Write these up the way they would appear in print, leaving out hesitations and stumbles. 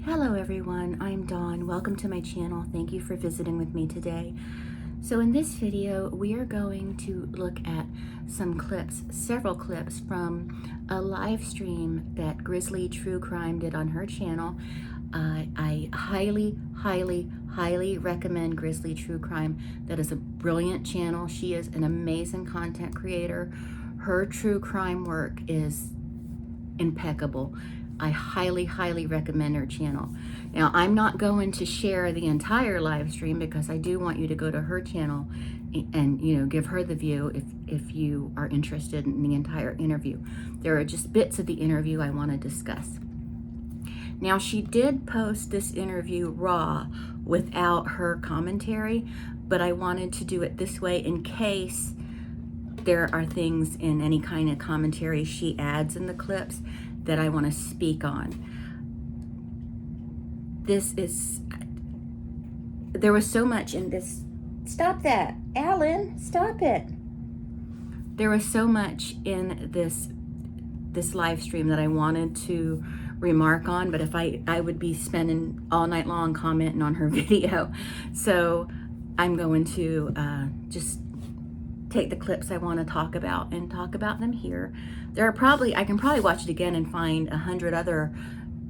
Hello everyone, I'm Dawn. Welcome to my channel. Thank you for visiting with me today. So in this video, we are going to look at some clips, several clips from a live stream that Grizzly True Crime did on her channel. I highly recommend Grizzly True Crime. That is a brilliant channel. She is an amazing content creator. Her true crime work is impeccable. I highly recommend her channel. Now, I'm not going to share the entire live stream because I do want you to go to her channel and give her the view if you are interested in the entire interview. There are just bits of the interview I want to discuss. Now, she did post this interview raw without her commentary, but I wanted to do it this way in case there are things in any kind of commentary she adds in the clips that I want to speak on. There was so much in this. Stop that, Alan, stop it. There was so much in this live stream that I wanted to remark on, but if I would be spending all night long commenting on her video. So I'm going to just take the clips I want to talk about and talk about them here. I can probably watch it again and find 100 other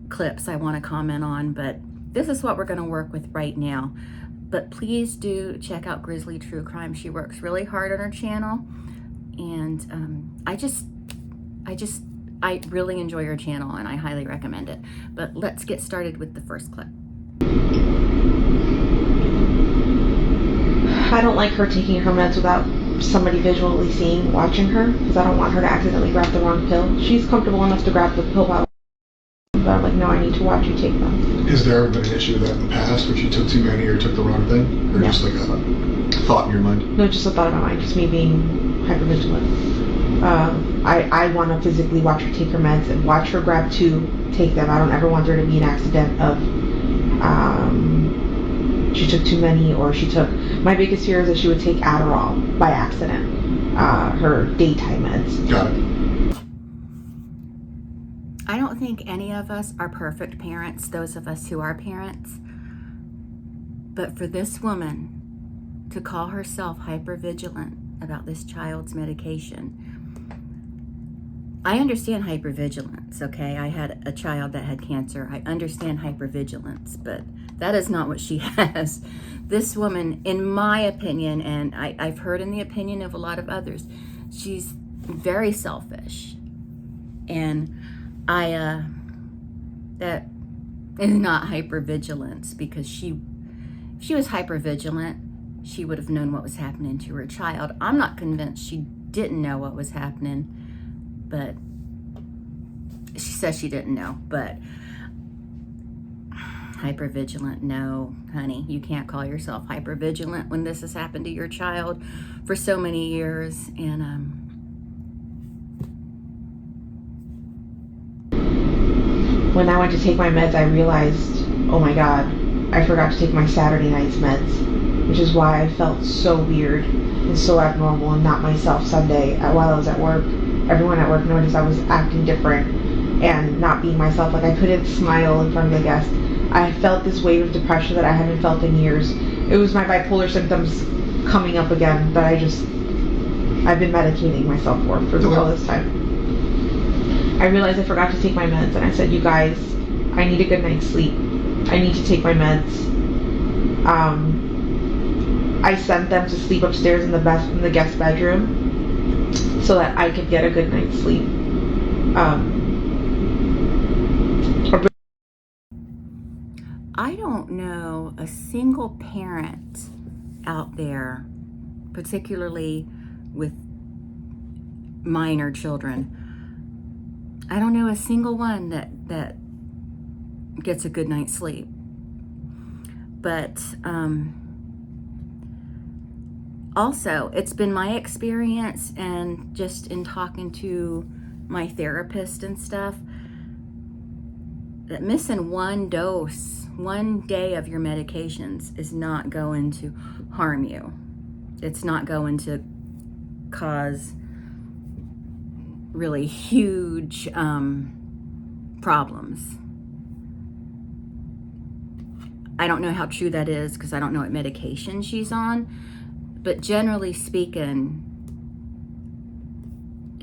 clips I want to comment on, but this is what we're going to work with right now. But please do check out Grizzly True Crime. She works really hard on her channel, and I really enjoy her channel and I highly recommend it. But let's get started with the first clip. I don't like her taking her meds without somebody visually watching her, because I don't want her to accidentally grab the wrong pill. She's comfortable enough to grab the pill while, but I'm like, no, I need to watch you take them. Has there ever been an issue with that in the past, where you took too many or took the wrong thing? Or just like a thought in your mind? No, just a thought in my mind, just me being hypervigilant. I want to physically watch her take her meds and watch her grab two, take them. I don't ever want there to be an accident of she took too many, or my biggest fear is that she would take Adderall by accident, her daytime meds. Got it. I don't think any of us are perfect parents, those of us who are parents. But for this woman to call herself hypervigilant about this child's medication, I understand hypervigilance, okay? I had a child that had cancer. I understand hypervigilance, but that is not what she has. This woman, in my opinion, and I've heard in the opinion of a lot of others, she's very selfish. And that is not hypervigilance, because if she was hypervigilant, she would have known what was happening to her child. I'm not convinced she didn't know what was happening, but she says she didn't know. But hypervigilant, no, honey, you can't call yourself hypervigilant when this has happened to your child for so many years. And when I went to take my meds, I realized, oh my god, I forgot to take my Saturday night's meds, which is why I felt so weird and so abnormal and not myself Sunday while I was at work. Everyone at work noticed I was acting different and not being myself. Like, I couldn't smile in front of the guests. I felt this wave of depression that I haven't felt in years. It was my bipolar symptoms coming up again that I've been medicating myself for all this time. I realized I forgot to take my meds, and I said, you guys, I need a good night's sleep. I need to take my meds. I sent them to sleep upstairs in the guest bedroom so that I could get a good night's sleep. I don't know a single parent out there, particularly with minor children, I don't know a single one that gets a good night's sleep. But also, it's been my experience, and just in talking to my therapist and stuff, that missing one day of your medications is not going to harm you. It's not going to cause really huge problems. I don't know how true that is because I don't know what medication she's on, but generally speaking,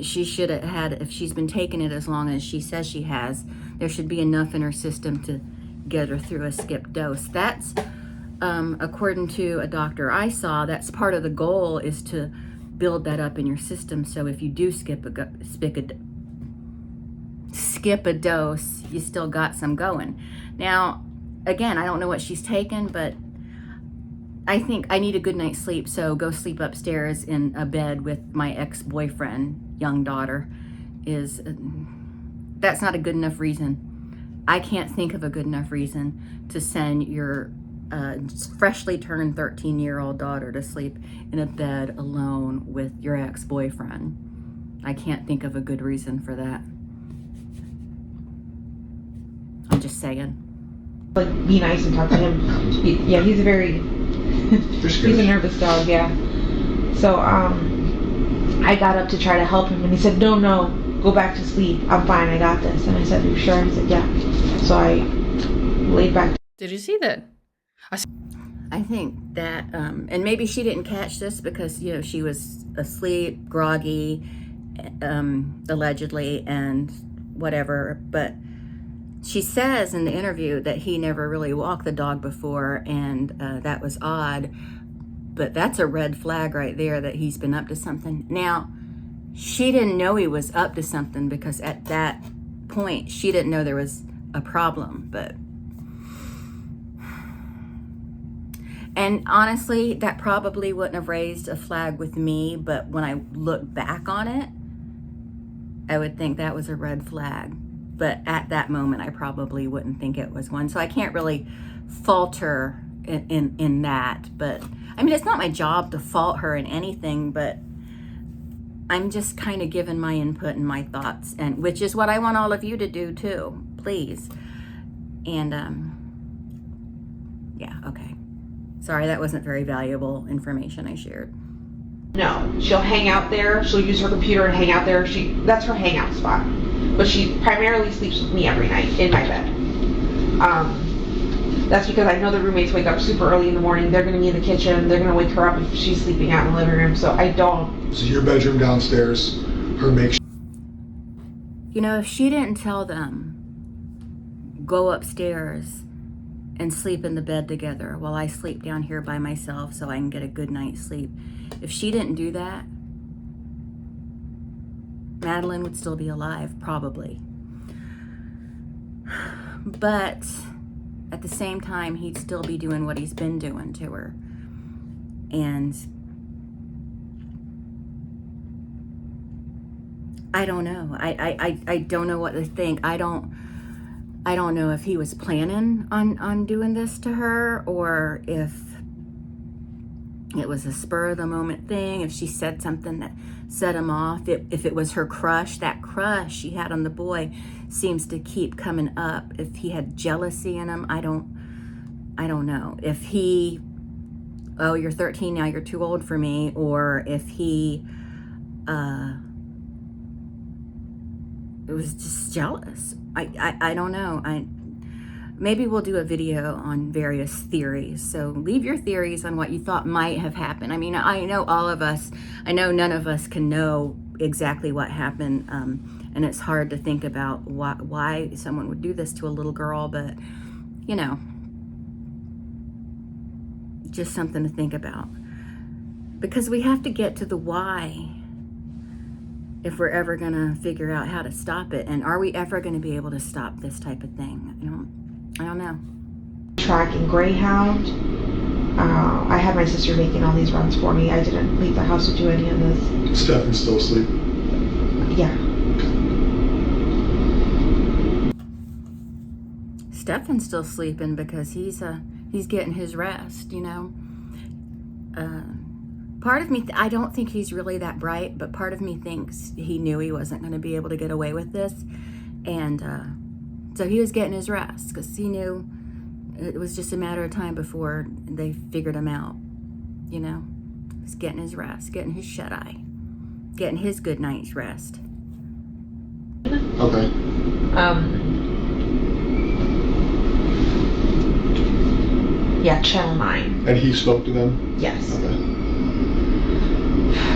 she should have had, if she's been taking it as long as she says she has, there should be enough in her system to get her through a skipped dose. That's, according to a doctor I saw, that's part of the goal, is to build that up in your system. So if you do skip a dose, you still got some going. Now, again, I don't know what she's taken, but I think I need a good night's sleep, so go sleep upstairs in a bed with my ex-boyfriend, young daughter, that's not a good enough reason. I can't think of a good enough reason to send your freshly turned 13-year-old daughter to sleep in a bed alone with your ex-boyfriend. I can't think of a good reason for that. I'm just saying. Like, be nice and talk to him. He's a very, he's a nervous dog, yeah. So, I got up to try to help him, and he said, no, go back to sleep. I'm fine, I got this. And I said, are you sure? He said, yeah. So I laid back. Did you see that? I think that, and maybe she didn't catch this because, you know, she was asleep, groggy, allegedly, and whatever, but she says in the interview that he never really walked the dog before, and that was odd, but that's a red flag right there that he's been up to something. Now, she didn't know he was up to something because at that point, she didn't know there was a problem, but... And honestly, that probably wouldn't have raised a flag with me, but when I look back on it, I would think that was a red flag. But at that moment, I probably wouldn't think it was one. So I can't really fault her in that. But I mean, it's not my job to fault her in anything, but I'm just kind of giving my input and my thoughts, and which is what I want all of you to do too, please. And yeah, okay. Sorry, that wasn't very valuable information I shared. No, she'll hang out there. She'll use her computer and hang out there. That's her hangout spot. But she primarily sleeps with me every night in my bed. That's because I know the roommates wake up super early in the morning. They're going to be in the kitchen. They're going to wake her up if she's sleeping out in the living room. So I don't. So your bedroom downstairs, her makeshift. You know, if she didn't tell them, go upstairs and sleep in the bed together while I sleep down here by myself so I can get a good night's sleep. If she didn't do that, Madeline would still be alive, probably. But at the same time, he'd still be doing what he's been doing to her. And I don't know. I don't know what to think. I don't know if he was planning on doing this to her, or if it was a spur of the moment thing, if she said something that set him off, if it was her crush. That crush she had on the boy seems to keep coming up. If he had jealousy in him, I don't know. If he, oh, you're 13 now, you're too old for me, or if he it was just jealous. I don't know. Maybe we'll do a video on various theories. So leave your theories on what you thought might have happened. I mean, I know all of us, I know none of us can know exactly what happened. And it's hard to think about why someone would do this to a little girl, but you know, just something to think about. Because we have to get to the why if we're ever gonna figure out how to stop it. And are we ever gonna be able to stop this type of thing? I don't know. Track and Greyhound. I had my sister making all these runs for me. I didn't leave the house to do any of this. Stefan's still asleep? Yeah. Stefan's still sleeping because he's getting his rest, you know. Part of me, I don't think he's really that bright, but part of me thinks he knew he wasn't going to be able to get away with this. And so he was getting his rest because he knew it was just a matter of time before they figured him out, you know. He's getting his rest, getting his shut-eye, getting his good night's rest. Okay. Yeah, Channel 9. And he spoke to them? Yes. Okay.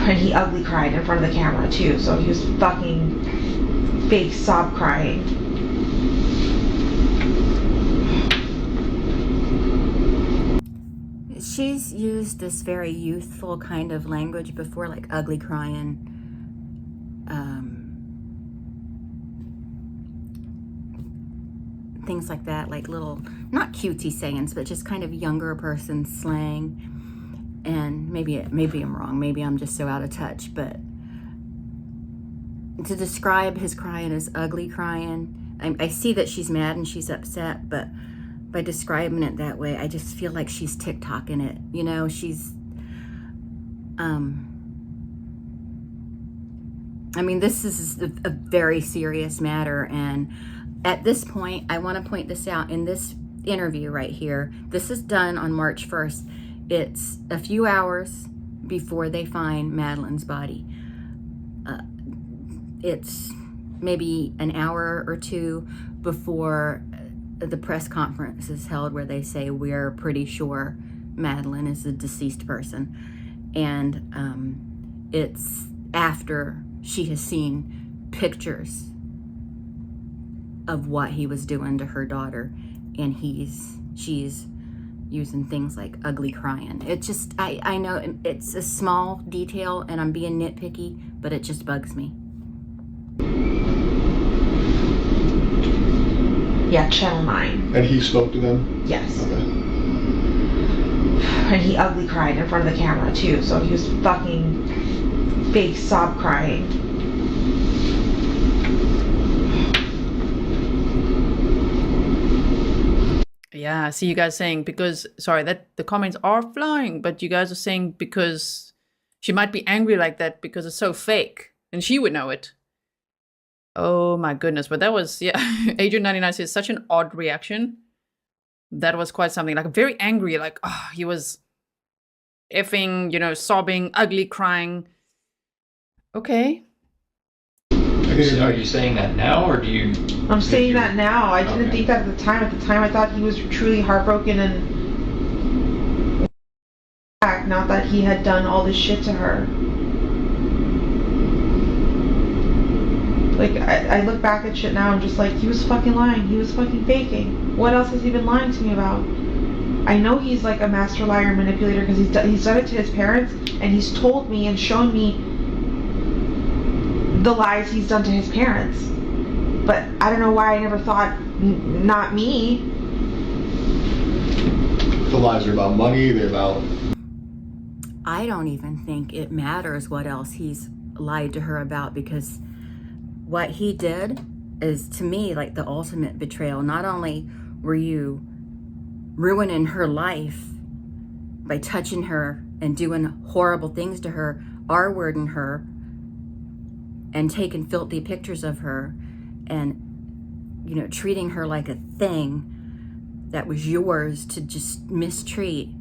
And he ugly cried in front of the camera too, so he was fucking fake sob crying. She's used this very youthful kind of language before, like ugly crying. Things like that, like little, not cutesy sayings, but just kind of younger person slang. And maybe I'm wrong. Maybe I'm just so out of touch. But to describe his crying as ugly crying, I see that she's mad and she's upset, but by describing it that way, I just feel like she's TikToking it. You know, she's, I mean, this is a very serious matter. And at this point, I want to point this out in this interview right here. This is done on March 1st. It's a few hours before they find Madeline's body. It's maybe an hour or two before the press conference is held where they say, we're pretty sure Madeline is a deceased person. And it's after she has seen pictures of what he was doing to her daughter, and she's using things like ugly crying. It just, I know it's a small detail and I'm being nitpicky, but it just bugs me. Yeah, Channel 9. And he spoke to them? Yes. Okay. And he ugly cried in front of the camera too, so he was fucking fake sob crying. Yeah, I see you guys saying because, sorry, that the comments are flying, but you guys are saying because she might be angry like that because it's so fake and she would know it. Oh my goodness. But that was, yeah, Adrian99 says such an odd reaction. That was quite something, like very angry, like, oh, he was effing, you know, sobbing, ugly crying. Okay. So are you saying that now, or do you? I'm saying that now. I didn't think that at the time. At the time, I thought he was truly heartbroken and not that he had done all this shit to her. Like, I look back at shit now, I'm just like, he was fucking lying. He was fucking faking. What else has he been lying to me about? I know he's like a master liar and manipulator because he's done it to his parents, and he's told me and shown me the lies he's done to his parents. But I don't know why I never thought, not me. The lies are about money, they're about... I don't even think it matters what else he's lied to her about, because what he did is, to me, like the ultimate betrayal. Not only were you ruining her life by touching her and doing horrible things to her, R-wording her, and taking filthy pictures of her, and, you know, treating her like a thing that was yours to just mistreat.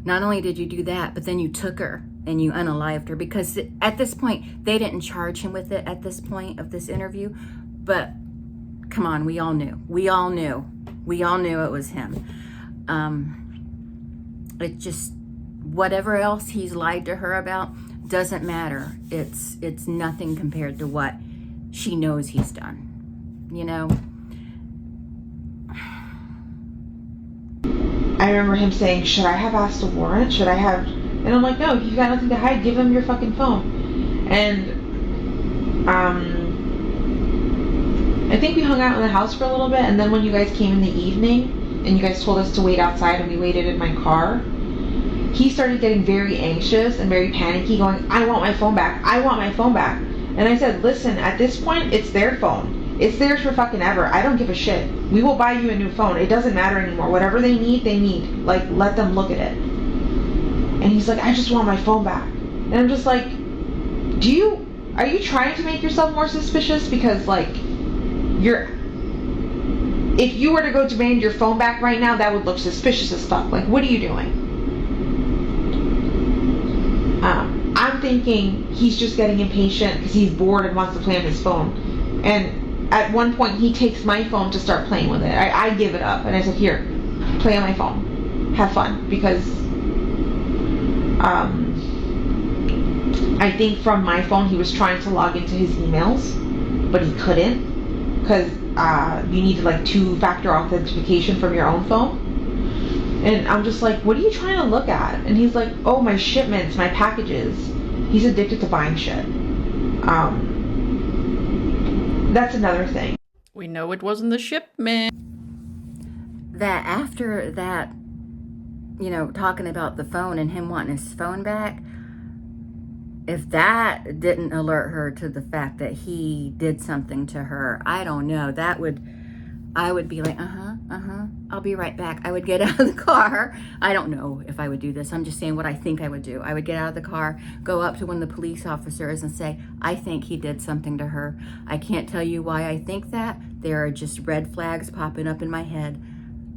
Not only did you do that, but then you took her and you unalived her, because at this point, they didn't charge him with it at this point of this interview, but come on, we all knew. We all knew it was him. It just, whatever else he's lied to her about doesn't matter. It's nothing compared to what she knows he's done, you know? I remember him saying, should I have asked a warrant? Should I have... And I'm like, no, you got nothing to hide. Give him your fucking phone. And, I think we hung out in the house for a little bit, and then when you guys came in the evening, and you guys told us to wait outside, and we waited in my car, he started getting very anxious and very panicky, going, I want my phone back. I want my phone back. And I said, listen, at this point, it's their phone. It's theirs for fucking ever. I don't give a shit. We will buy you a new phone. It doesn't matter anymore. Whatever they need, they need. Like, let them look at it. And he's like, I just want my phone back. And I'm just like, are you trying to make yourself more suspicious? Because, like, if you were to go demand your phone back right now, that would look suspicious as fuck. Like, what are you doing? I'm thinking he's just getting impatient because he's bored and wants to play on his phone. And at one point, he takes my phone to start playing with it. I give it up, and I said, here, play on my phone. have fun, because I think from my phone he was trying to log into his emails, but he couldn't, because you need like 2-factor authentication from your own phone. And I'm just like, what are you trying to look at? And he's like, oh, my shipments, my packages. He's addicted to buying shit. That's another thing. We know it wasn't the shipment. That after that, you know, talking about the phone and him wanting his phone back, if that didn't alert her to the fact that he did something to her, I don't know. I would be like, I'll be right back. I would get out of the car. I don't know if I would do this. I'm just saying what I think I would do. I would get out of the car, go up to one of the police officers and say, I think he did something to her. I can't tell you why I think that. There are just red flags popping up in my head.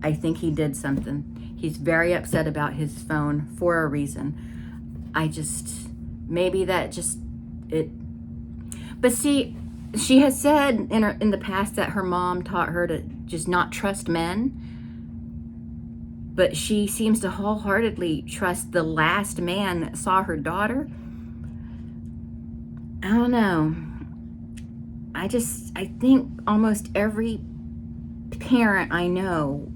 I think he did something. He's very upset about his phone for a reason. Maybe that just, it. But see, she has said in the past that her mom taught her to just not trust men. But she seems to wholeheartedly trust the last man that saw her daughter. I don't know. I think almost every parent I know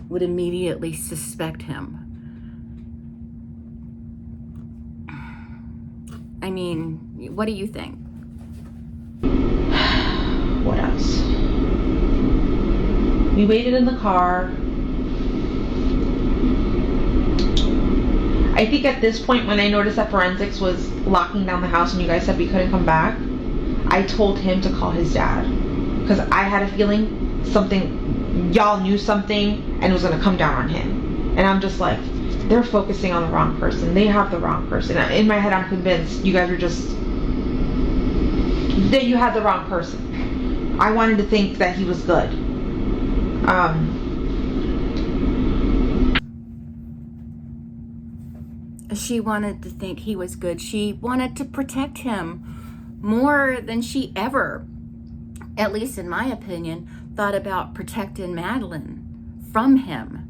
would immediately suspect him. I mean, what do you think? What else? We waited in the car. I think at this point, when I noticed that forensics was locking down the house and you guys said we couldn't come back, I told him to call his dad, because I had a feeling y'all knew something and it was going to come down on him. And I'm just like, they're focusing on the wrong person. They have the wrong person. In my head, I'm convinced you guys are that you had the wrong person. I wanted to think that he was good. She wanted to think he was good. She wanted to protect him more than she ever, at least in my opinion, thought about protecting Madeline from him.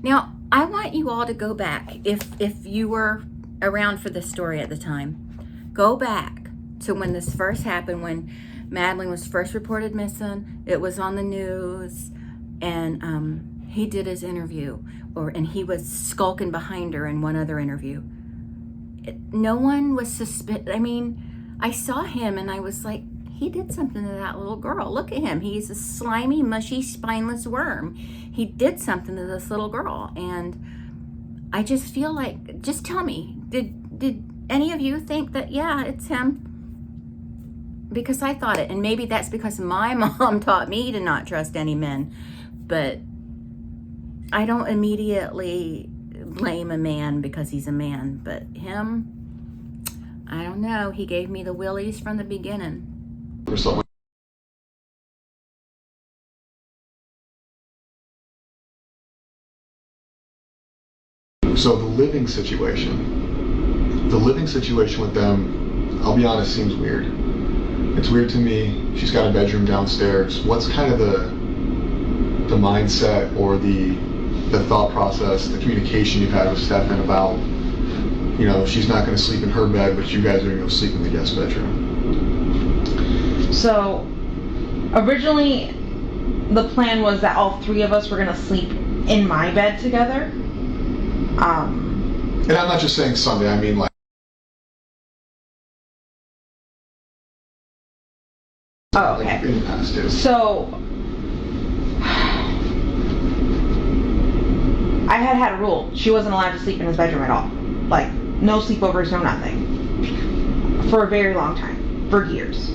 Now, I want you all to go back, if you were around for this story at the time, go back to when this first happened, when Madeline was first reported missing. It was on the news, and he did his interview, and he was skulking behind her in one other interview. No one was I mean, I saw him and I was like, he did something to that little girl. Look at him. He's a slimy, mushy, spineless worm. He did something to this little girl. And I just feel like, just tell me, did any of you think that, yeah, it's him? Because I thought it. And maybe that's because my mom taught me to not trust any men. But I don't immediately blame a man because he's a man. But him, I don't know. He gave me the willies from the beginning. Or something. So the living situation with them, I'll be honest, seems weird. It's weird to me. She's got a bedroom downstairs. What's kind of the mindset or the thought process, the communication you've had with Stefan about, you know, she's not going to sleep in her bed, but you guys are going to go sleep in the guest bedroom? So, originally, the plan was that all three of us were going to sleep in my bed together. And I'm not just saying Sunday, I mean like... Oh, okay. Like in the past, too. So, I had a rule. She wasn't allowed to sleep in his bedroom at all. Like, no sleepovers, no nothing. For a very long time. For years.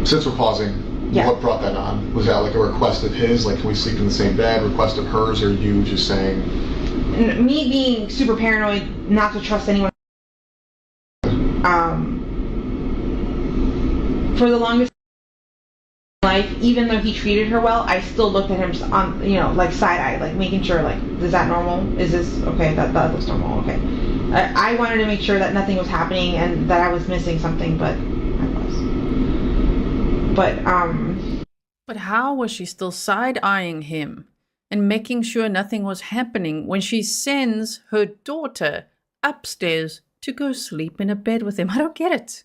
Since we're pausing, yeah. What brought that on? Was that like a request of his, like can we sleep in the same bed, request of hers, or you just saying... Me being super paranoid, not to trust anyone. For the longest life, even though he treated her well, I still looked at him on, you know, like side-eye, like making sure, like, is that normal? Is this, okay, that looks normal, okay. I wanted to make sure that nothing was happening and that I was missing something, but I was. But how was she still side-eyeing him and making sure nothing was happening when she sends her daughter upstairs to go sleep in a bed with him? I don't get it.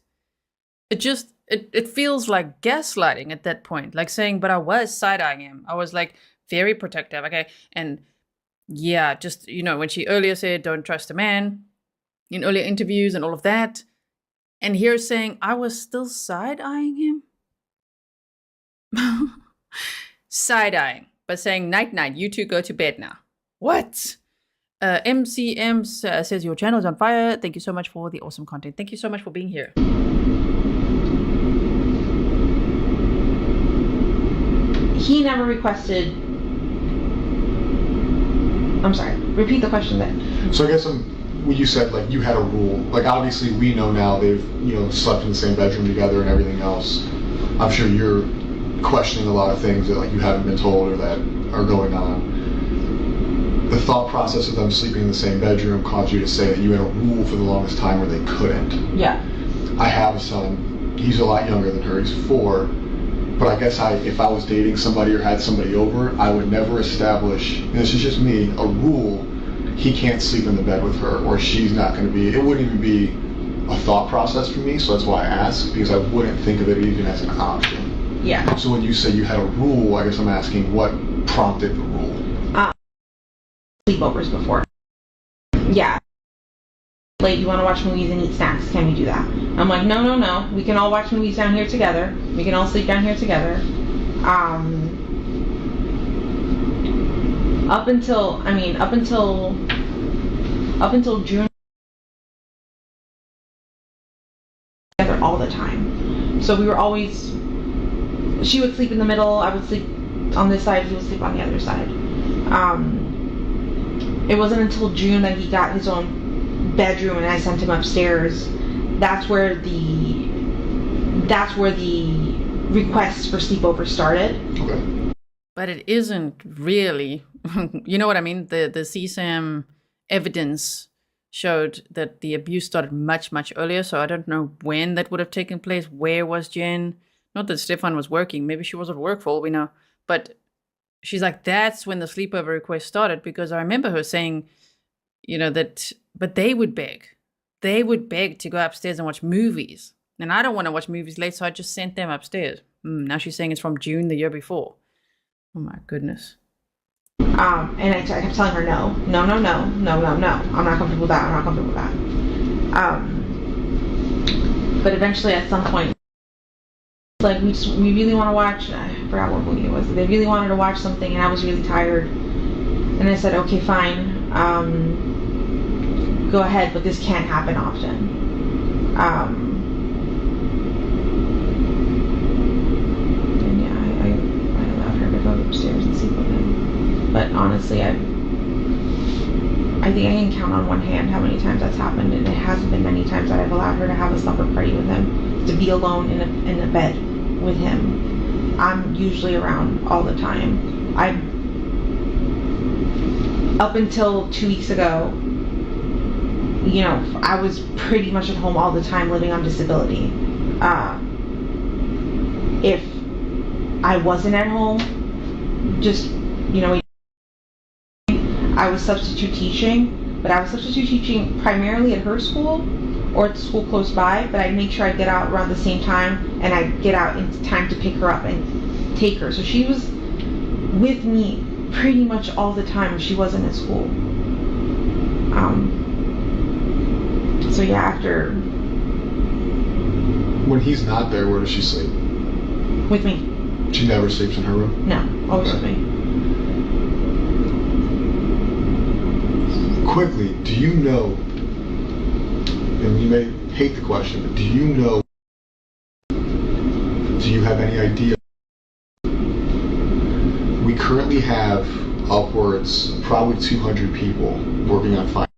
It feels like gaslighting at that point. Like saying, but I was side-eyeing him. I was like very protective, okay? And yeah, just, when she earlier said, don't trust a man in earlier interviews and all of that. And here saying, I was still side-eyeing him? Side-eyeing, but saying, night, you two go to bed now. What? MCM says, your channel is on fire. Thank you so much for the awesome content. Thank you so much for being here. He never requested... I'm sorry, repeat the question then. So I guess when you said, like, you had a rule, like, obviously we know now they've, slept in the same bedroom together and everything else. I'm sure you're questioning a lot of things that, like, you haven't been told or that are going on. The thought process of them sleeping in the same bedroom caused you to say that you had a rule for the longest time where they couldn't. Yeah. I have a son. He's a lot younger than her. He's 4. But I guess if I was dating somebody or had somebody over, I would never establish, and this is just me, a rule. He can't sleep in the bed with her, or she's not going to be. It wouldn't even be a thought process for me. So that's why I asked, because I wouldn't think of it even as an option. Yeah. So when you say you had a rule, I guess I'm asking what prompted the rule. Sleepovers before. Yeah. Like, you want to watch movies and eat snacks? Can we do that? I'm like, no. We can all watch movies down here together. We can all sleep down here together. Up until June, together all the time. So we were always. She would sleep in the middle. I would sleep on this side. He would sleep on the other side. It wasn't until June that he got his own bedroom and I sent him upstairs. That's where the requests for sleepover started. Okay. But it isn't really, you know what I mean? The CSAM evidence showed that the abuse started much, much earlier. So I don't know when that would have taken place. Where was Jenn? Not that Stefan was working. Maybe she was at work for all we know. But she's like, that's when the sleepover request started, because I remember her saying, that, but they would beg. They would beg to go upstairs and watch movies. And I don't want to watch movies late, so I just sent them upstairs. Now she's saying it's from June the year before. Oh my goodness. And I kept telling her, no. I'm not comfortable with that. But eventually at some point, like, we really want to watch, I forgot what movie it was. They really wanted to watch something and I was really tired. And I said, okay, fine. Go ahead, but this can't happen often. And yeah, I allowed her to go upstairs and sleep with him. But honestly, I think I can count on one hand how many times that's happened, and it hasn't been many times that I've allowed her to have a supper party with him, to be alone in a bed with him. I'm usually around all the time. Up until 2 weeks ago, I was pretty much at home all the time living on disability. If I wasn't at home, just, I was substitute teaching, but I was substitute teaching primarily at her school or at the school close by, but I'd make sure I'd get out around the same time and I'd get out in time to pick her up and take her. So she was with me pretty much all the time if she wasn't at school. So yeah, after... When he's not there, where does she sleep? With me. She never sleeps in her room? No, always with me. Quickly, do you know, and you may hate the question, but do you have any idea? We currently have upwards, probably 200 people working on finding.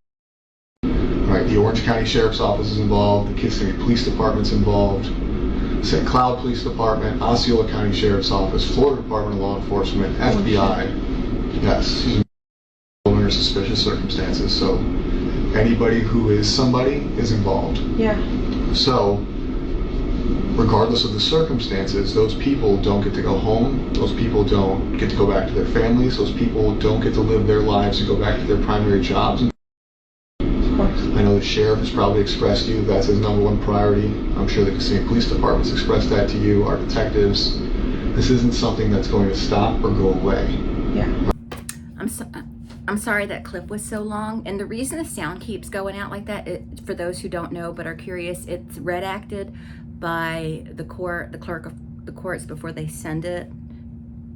Right, the Orange County Sheriff's Office is involved, the Kissimmee Police Department's involved, St. Cloud Police Department, Osceola County Sheriff's Office, Florida Department of Law Enforcement, FBI. Yes, under suspicious circumstances. So anybody who is somebody is involved. Yeah. So regardless of the circumstances, those people don't get to go home. Those people don't get to go back to their families. Those people don't get to live their lives and go back to their primary jobs. Of course. I know the sheriff has probably expressed to you that's his number one priority. I'm sure the Kissimmee Police Department's expressed that to you, our detectives. This isn't something that's going to stop or go away. Yeah. I'm sorry that clip was so long, and the reason the sound keeps going out like that, for those who don't know but are curious, it's redacted by the clerk of the courts before they send it,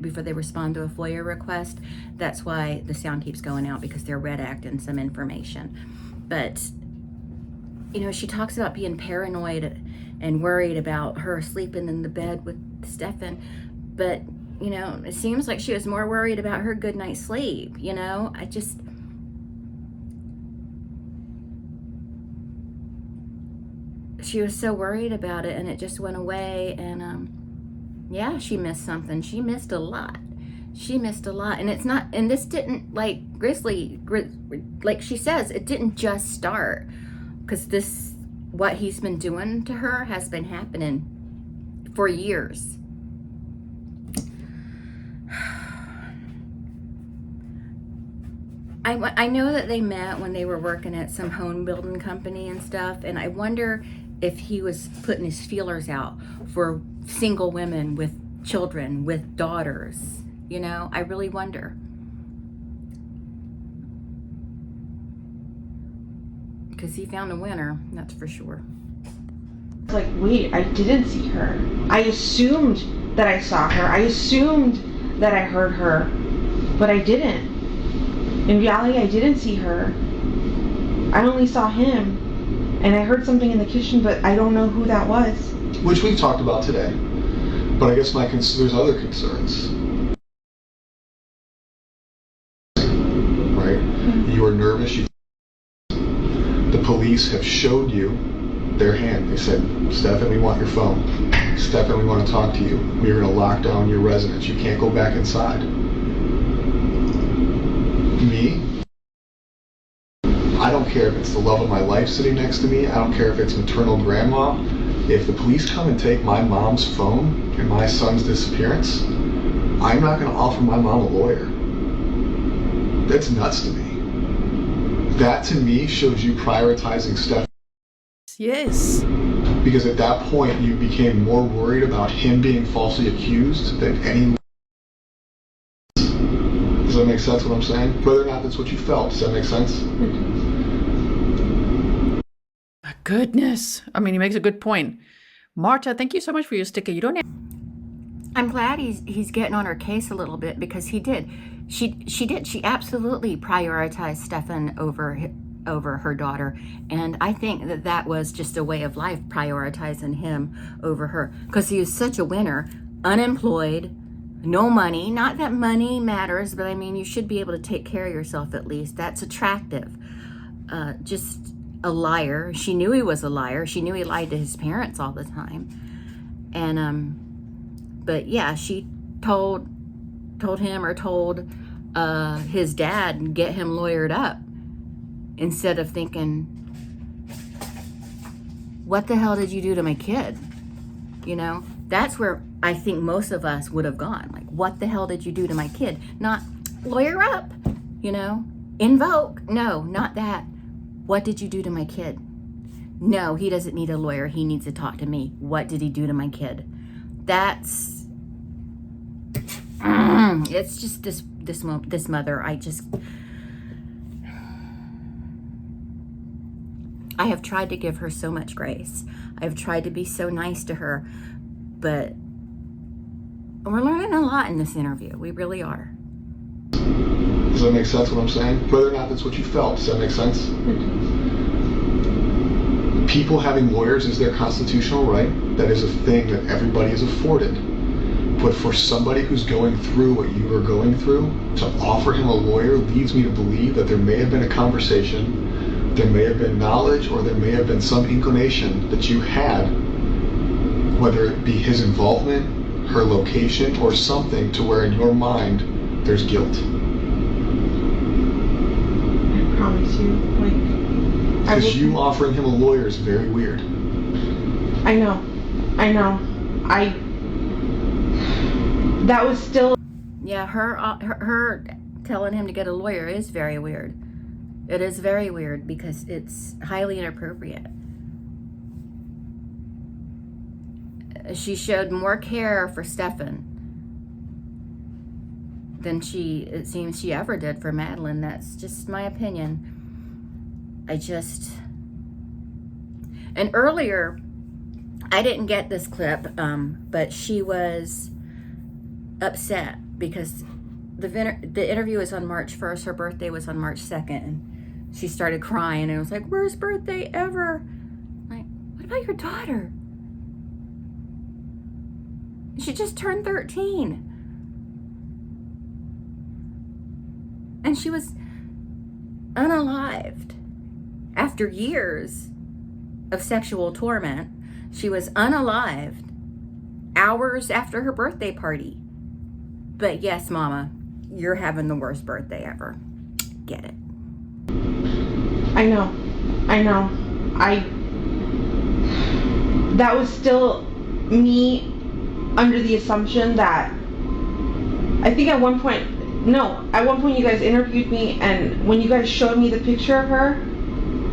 before they respond to a FOIA request. That's why the sound keeps going out, because they're redacting some information. But you know, she talks about being paranoid and worried about her sleeping in the bed with Stefan, but you know, it seems like she was more worried about her good night's sleep. You know, she was so worried about it, and it just went away. And yeah, she missed something. She missed a lot. And it's not, and this didn't, like Grizzly, like she says, it didn't just start, because what he's been doing to her has been happening for years. I know that they met when they were working at some home building company and stuff, and I wonder if he was putting his feelers out for single women with children, with daughters. You know, I really wonder. Because he found a winner, that's for sure. Like, wait, I didn't see her. I assumed that I saw her. I assumed that I heard her, but I didn't. In reality, I didn't see her. I only saw him, and I heard something in the kitchen, but I don't know who that was. Which we've talked about today. But I guess there's other concerns. Right? You are nervous. The police have showed you their hand. They said, Stefan, we want your phone. Stefan, we want to talk to you. We are going to lock down your residence. You can't go back inside. Me, I don't care if it's the love of my life sitting next to me. I don't care if it's maternal grandma. If the police come and take my mom's phone and my son's disappearance, I'm not going to offer my mom a lawyer. That's nuts to me. That to me shows you prioritizing Stefan. Yes. Because at that point you became more worried about him being falsely accused than any. Does that make sense what I'm saying? Whether or not that's what you felt, does that make sense? My goodness. I mean, he makes a good point. Marta, thank you so much for your sticker. You don't have... I'm glad he's getting on her case a little bit, because he did. She did. She absolutely prioritized Stefan over her daughter, and I think that was just a way of life, prioritizing him over her, because he was such a winner, unemployed, no money. Not that money matters, but I mean, you should be able to take care of yourself at least. That's attractive. Just a liar. She knew he was a liar. She knew he lied to his parents all the time. And but yeah, she told him, or told his dad, get him lawyered up, instead of thinking, what the hell did you do to my kid? You know, that's where I think most of us would have gone. Like, what the hell did you do to my kid? Not lawyer up, you know, invoke. No, not that. What did you do to my kid? No, he doesn't need a lawyer. He needs to talk to me. What did he do to my kid? That's, it's just this mother. I have tried to give her so much grace. I've tried to be so nice to her, but we're learning a lot in this interview. We really are. Does that make sense what I'm saying? Whether or not that's what you felt, does that make sense? People having lawyers is their constitutional right. That is a thing that everybody is afforded. But for somebody who's going through what you are going through, to offer him a lawyer leads me to believe that there may have been a conversation, there may have been knowledge, or there may have been some inclination that you had, whether it be his involvement, her location, or something to where in your mind there's guilt. I promise you, like, Because you offering him a lawyer is very weird. I know. I know. That was still... Yeah, her telling him to get a lawyer is very weird. It is very weird because it's highly inappropriate. She showed more care for Stefan than it seems she ever did for Madeline. That's just my opinion. And earlier, I didn't get this clip, but she was upset because the interview was on March 1st. Her birthday was on March 2nd. And she started crying and it was like, worst birthday ever. Like, what about your daughter? She just turned 13. And she was unalived after years of sexual torment. She was unalived hours after her birthday party. But yes, Mama, you're having the worst birthday ever. Get it. I know. That was still me under the assumption that, I think at one point you guys interviewed me, and when you guys showed me the picture of her,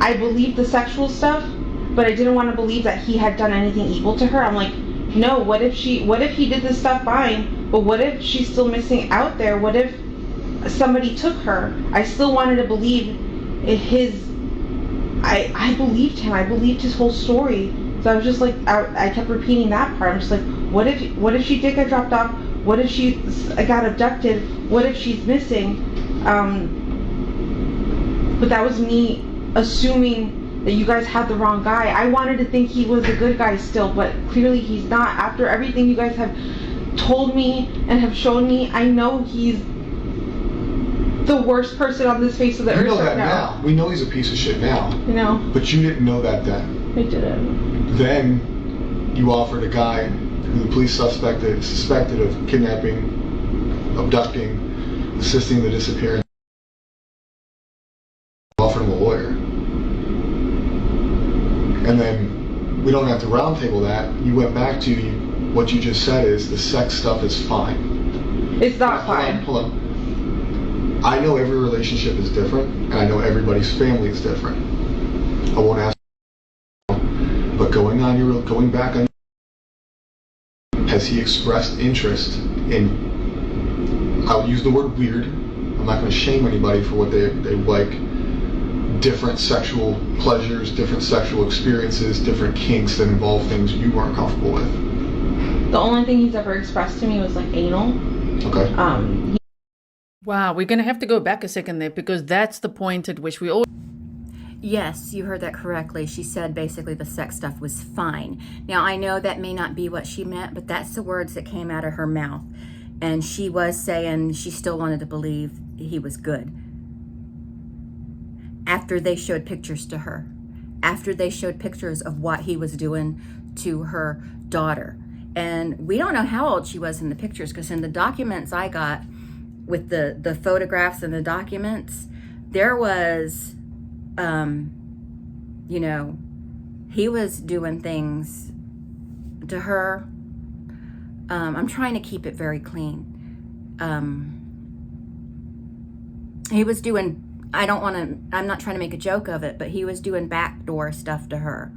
I believed the sexual stuff, but I didn't want to believe that he had done anything evil to her. I'm like, no, what if he did this stuff? Fine, but what if she's still missing out there? What if somebody took her? I still wanted to believe I believed him. I believed his whole story. So I was just like, I kept repeating that part. I'm just like, what if she did get dropped off? What if she got abducted? What if she's missing? But that was me assuming that you guys had the wrong guy. I wanted to think he was a good guy still, but clearly he's not. After everything you guys have told me and have shown me, I know he's the worst person on this face of the earth. You know that right now. We know he's a piece of shit now. You know? But you didn't know that then. I didn't. Then you offered a guy who the police suspected of kidnapping, abducting, assisting the disappearance. Offered him a lawyer. And then we don't have to roundtable that. You went back to what you just said is the sex stuff is fine. It's not fine. Hold on. I know every relationship is different, and I know everybody's family is different. I won't ask, but going back on, has he expressed interest in, I'll use the word weird, I'm not going to shame anybody for what they like, different sexual pleasures, different sexual experiences, different kinks that involve things you weren't comfortable with? The only thing he's ever expressed to me was like anal. Okay. Wow, we're going to have to go back a second there because that's the point at which we all... Yes, you heard that correctly. She said basically the sex stuff was fine. Now, I know that may not be what she meant, but that's the words that came out of her mouth. And she was saying she still wanted to believe he was good. After they showed pictures to her. After they showed pictures of what he was doing to her daughter. And we don't know how old she was in the pictures, because in the documents I got with the photographs and the documents, there was, he was doing things to her. I'm trying to keep it very clean. He was doing, I'm not trying to make a joke of it, but he was doing backdoor stuff to her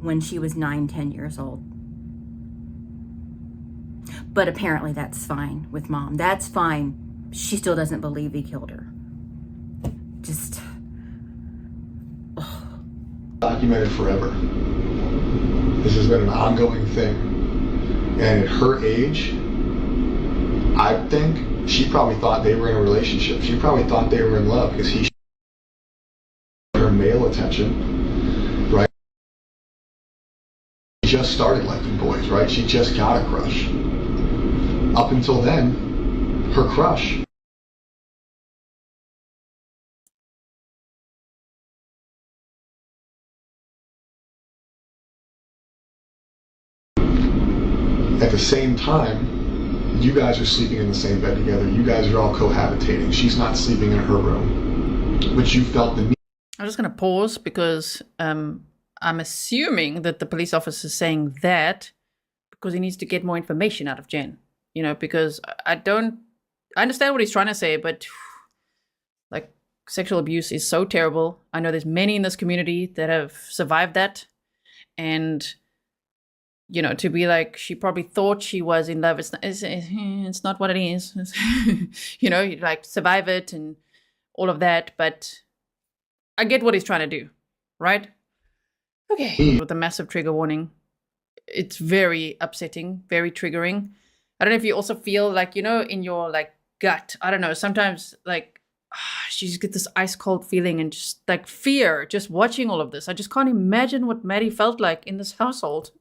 when she was 9-10 years old. But apparently that's fine with Mom. That's fine. She still doesn't believe he killed her. Just... Documented forever. This has been an ongoing thing. And at her age, I think she probably thought they were in a relationship. She probably thought they were in love because he her male attention, right? She just started liking boys, right? She just got a crush. Up until then, her crush at the same time, you guys are sleeping in the same bed together. You guys are all cohabitating. She's not sleeping in her room, but you felt the need. I'm just going to pause because I'm assuming that the police officer is saying that because he needs to get more information out of Jenn. You know, because I understand what he's trying to say, but like, sexual abuse is so terrible. I know there's many in this community that have survived that. And, you know, to be like, she probably thought she was in love. It's not what it is. You know, you like survive it and all of that. But I get what he's trying to do, right? Okay. With a massive trigger warning. It's very upsetting, very triggering. I don't know if you also feel like, you know, in your like gut, I don't know, sometimes like, you just get this ice cold feeling and just like fear just watching all of this. I just can't imagine what Maddie felt like in this household.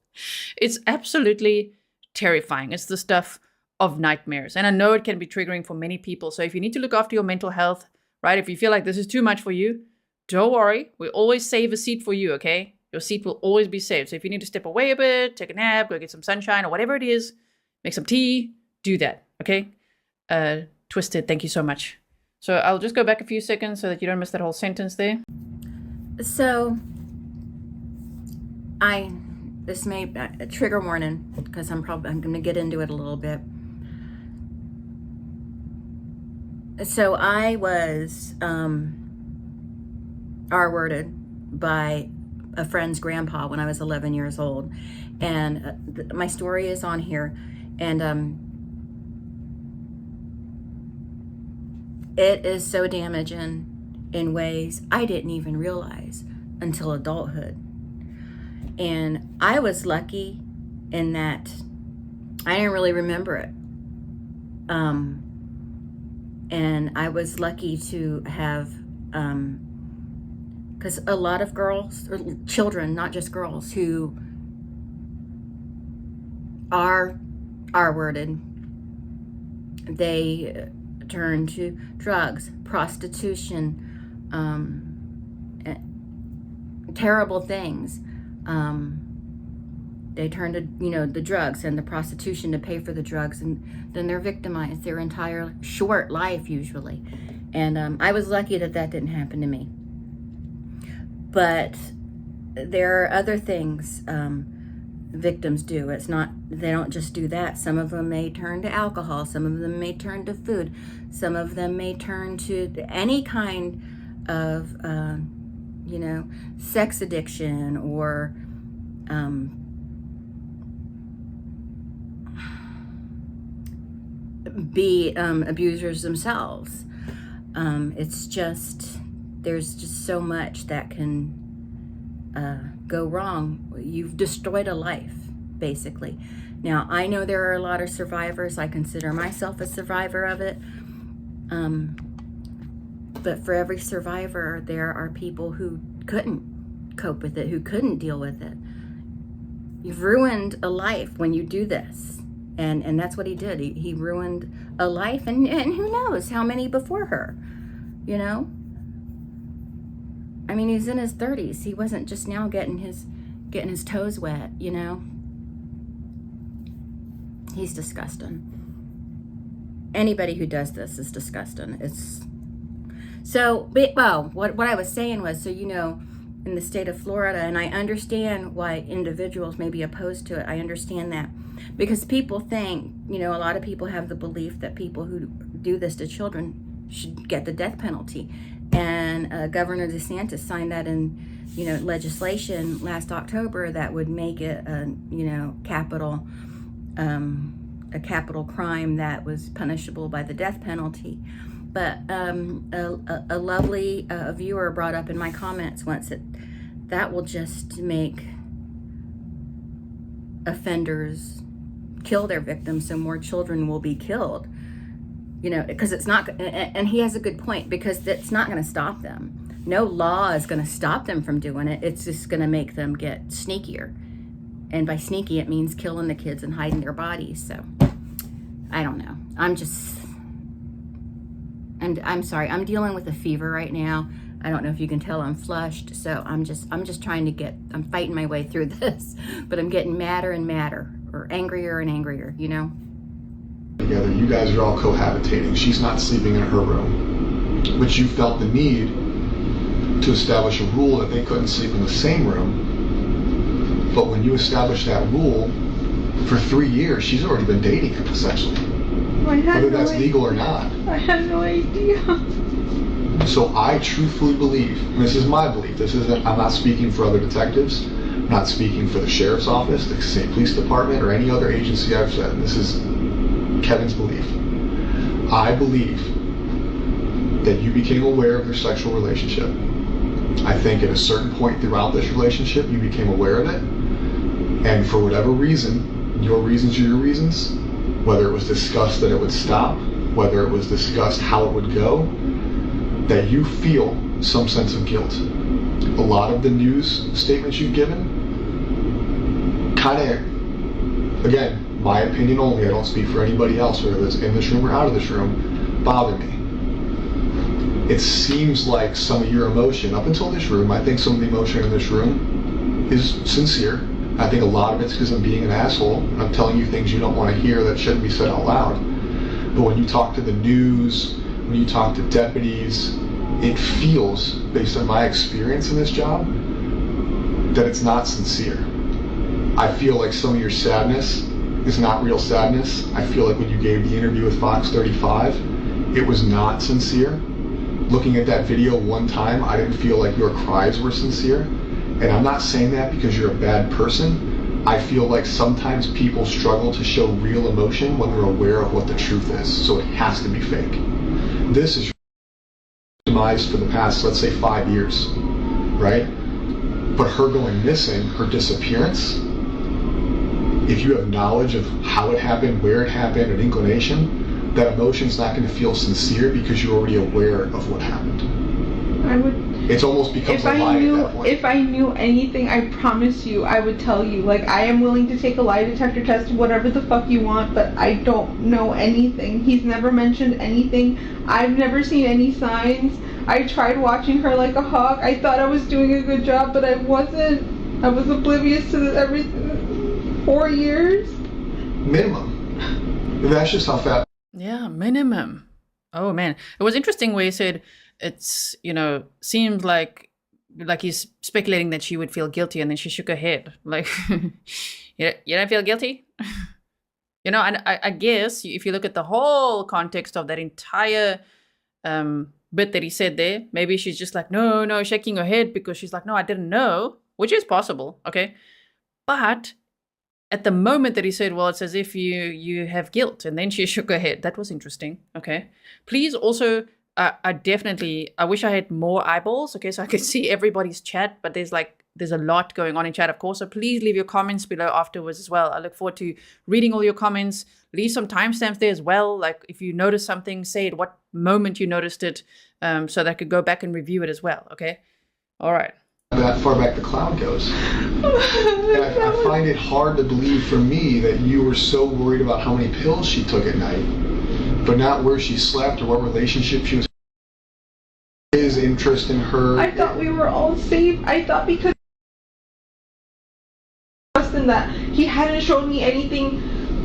It's absolutely terrifying. It's the stuff of nightmares. And I know it can be triggering for many people. So if you need to look after your mental health, right? If you feel like this is too much for you, don't worry. We always save a seat for you, okay? Your seat will always be saved. So if you need to step away a bit, take a nap, go get some sunshine or whatever it is, make some tea, do that, okay? Twisted, thank you so much. So I'll just go back a few seconds so that you don't miss that whole sentence there. So this may be a trigger warning because I'm going to get into it a little bit. So I was R-worded by a friend's grandpa when I was 11 years old, and my story is on here, and it is so damaging in ways I didn't even realize until adulthood. And I was lucky in that I didn't really remember it. And I was lucky to have, because a lot of girls, or children, not just girls, who are R-worded, they turn to drugs, prostitution, terrible things. They turn to, you know, the drugs and the prostitution to pay for the drugs, and then they're victimized their entire short life usually. And I was lucky that that didn't happen to me. But there are other things victims do. It's not, they don't just do that. Some of them may turn to alcohol, some of them may turn to food, some of them may turn to any kind of you know, sex addiction, or be abusers themselves. It's just, there's just so much that can go wrong. You've destroyed a life, basically. Now, I know there are a lot of survivors. I consider myself a survivor of it. But for every survivor, there are people who couldn't cope with it, who couldn't deal with it. You've ruined a life when you do this. And that's what he did. He ruined a life, and who knows how many before her, you know? I mean, he's in his 30s. He wasn't just now getting his toes wet, you know? He's disgusting. Anybody who does this is disgusting. It's so, well, what I was saying was, so, you know, in the state of Florida, and I understand why individuals may be opposed to it. I understand that. Because people think, you know, a lot of people have the belief that people who do this to children should get the death penalty. And Governor DeSantis signed that in, you know, legislation last October that would make it a, you know, a capital crime that was punishable by the death penalty. But a lovely viewer brought up in my comments once that will just make offenders kill their victims, so more children will be killed. You know, because it's not, and he has a good point, because it's not going to stop them. No law is going to stop them from doing it. It's just going to make them get sneakier. And by sneaky, it means killing the kids and hiding their bodies. So, I don't know. I'm sorry. I'm dealing with a fever right now. I don't know if you can tell I'm flushed. So I'm just trying to I'm fighting my way through this. But I'm getting madder and madder, or angrier and angrier, you know? Together, you guys are all cohabitating. She's not sleeping in her room, but you felt the need to establish a rule that they couldn't sleep in the same room. But when you established that rule, For 3 years, she's already been dating him, essentially. Whether that's legal or not. I had no idea. So I truthfully believe, and this is my belief, I'm not speaking for other detectives, I'm not speaking for the sheriff's office, the state police department, or any other agency I've said. This is Kevin's belief. I believe that you became aware of their sexual relationship. I think at a certain point throughout this relationship, you became aware of it, and for whatever reason, your reasons are your reasons, whether it was discussed that it would stop, whether it was discussed how it would go, that you feel some sense of guilt. A lot of the news statements you've given kind of, again, my opinion only, I don't speak for anybody else, whether it's in this room or out of this room, bother me. It seems like some of your emotion, up until this room, I think some of the emotion in this room is sincere. I think a lot of it's because I'm being an asshole and I'm telling you things you don't want to hear that shouldn't be said out loud. But when you talk to the news, when you talk to deputies, it feels, based on my experience in this job, that it's not sincere. I feel like some of your sadness is not real sadness. I feel like when you gave the interview with Fox 35, it was not sincere. Looking at that video one time, I didn't feel like your cries were sincere. And I'm not saying that because you're a bad person. I feel like sometimes people struggle to show real emotion when they're aware of what the truth is. So it has to be fake. This is your demise for the past, let's say, 5 years, right? But her going missing, her disappearance, if you have knowledge of how it happened, where it happened, an inclination, that emotion's not going to feel sincere because you're already aware of what happened. It almost becomes a lie at that point. If I knew anything, I promise you, I would tell you. Like, I am willing to take a lie detector test, whatever the fuck you want, but I don't know anything. He's never mentioned anything. I've never seen any signs. I tried watching her like a hawk. I thought I was doing a good job, but I wasn't. I was oblivious to everything. 4 years? Minimum. That's just how fast. Yeah, minimum. Oh man, it was interesting where he said it's, seemed like he's speculating that she would feel guilty, and then she shook her head like, you don't feel guilty? And I guess if you look at the whole context of that entire bit that he said there, maybe she's just like, no, shaking her head because she's like, no, I didn't know, which is possible, okay? But at the moment that he said, well, it's as if you have guilt, and then she shook her head. That was interesting, okay? Please also, I wish I had more eyeballs, okay, so I could see everybody's chat, but there's a lot going on in chat, of course, so please leave your comments below afterwards as well. I look forward to reading all your comments. Leave some timestamps there as well, like if you notice something, say at what moment you noticed it, so that I could go back and review it as well, okay? All right. That far back the cloud goes. And I find it hard to believe for me that you were so worried about how many pills she took at night, but not where she slept or what relationship she was. His interest in her. I thought we were all safe. I thought because in that he hadn't shown me anything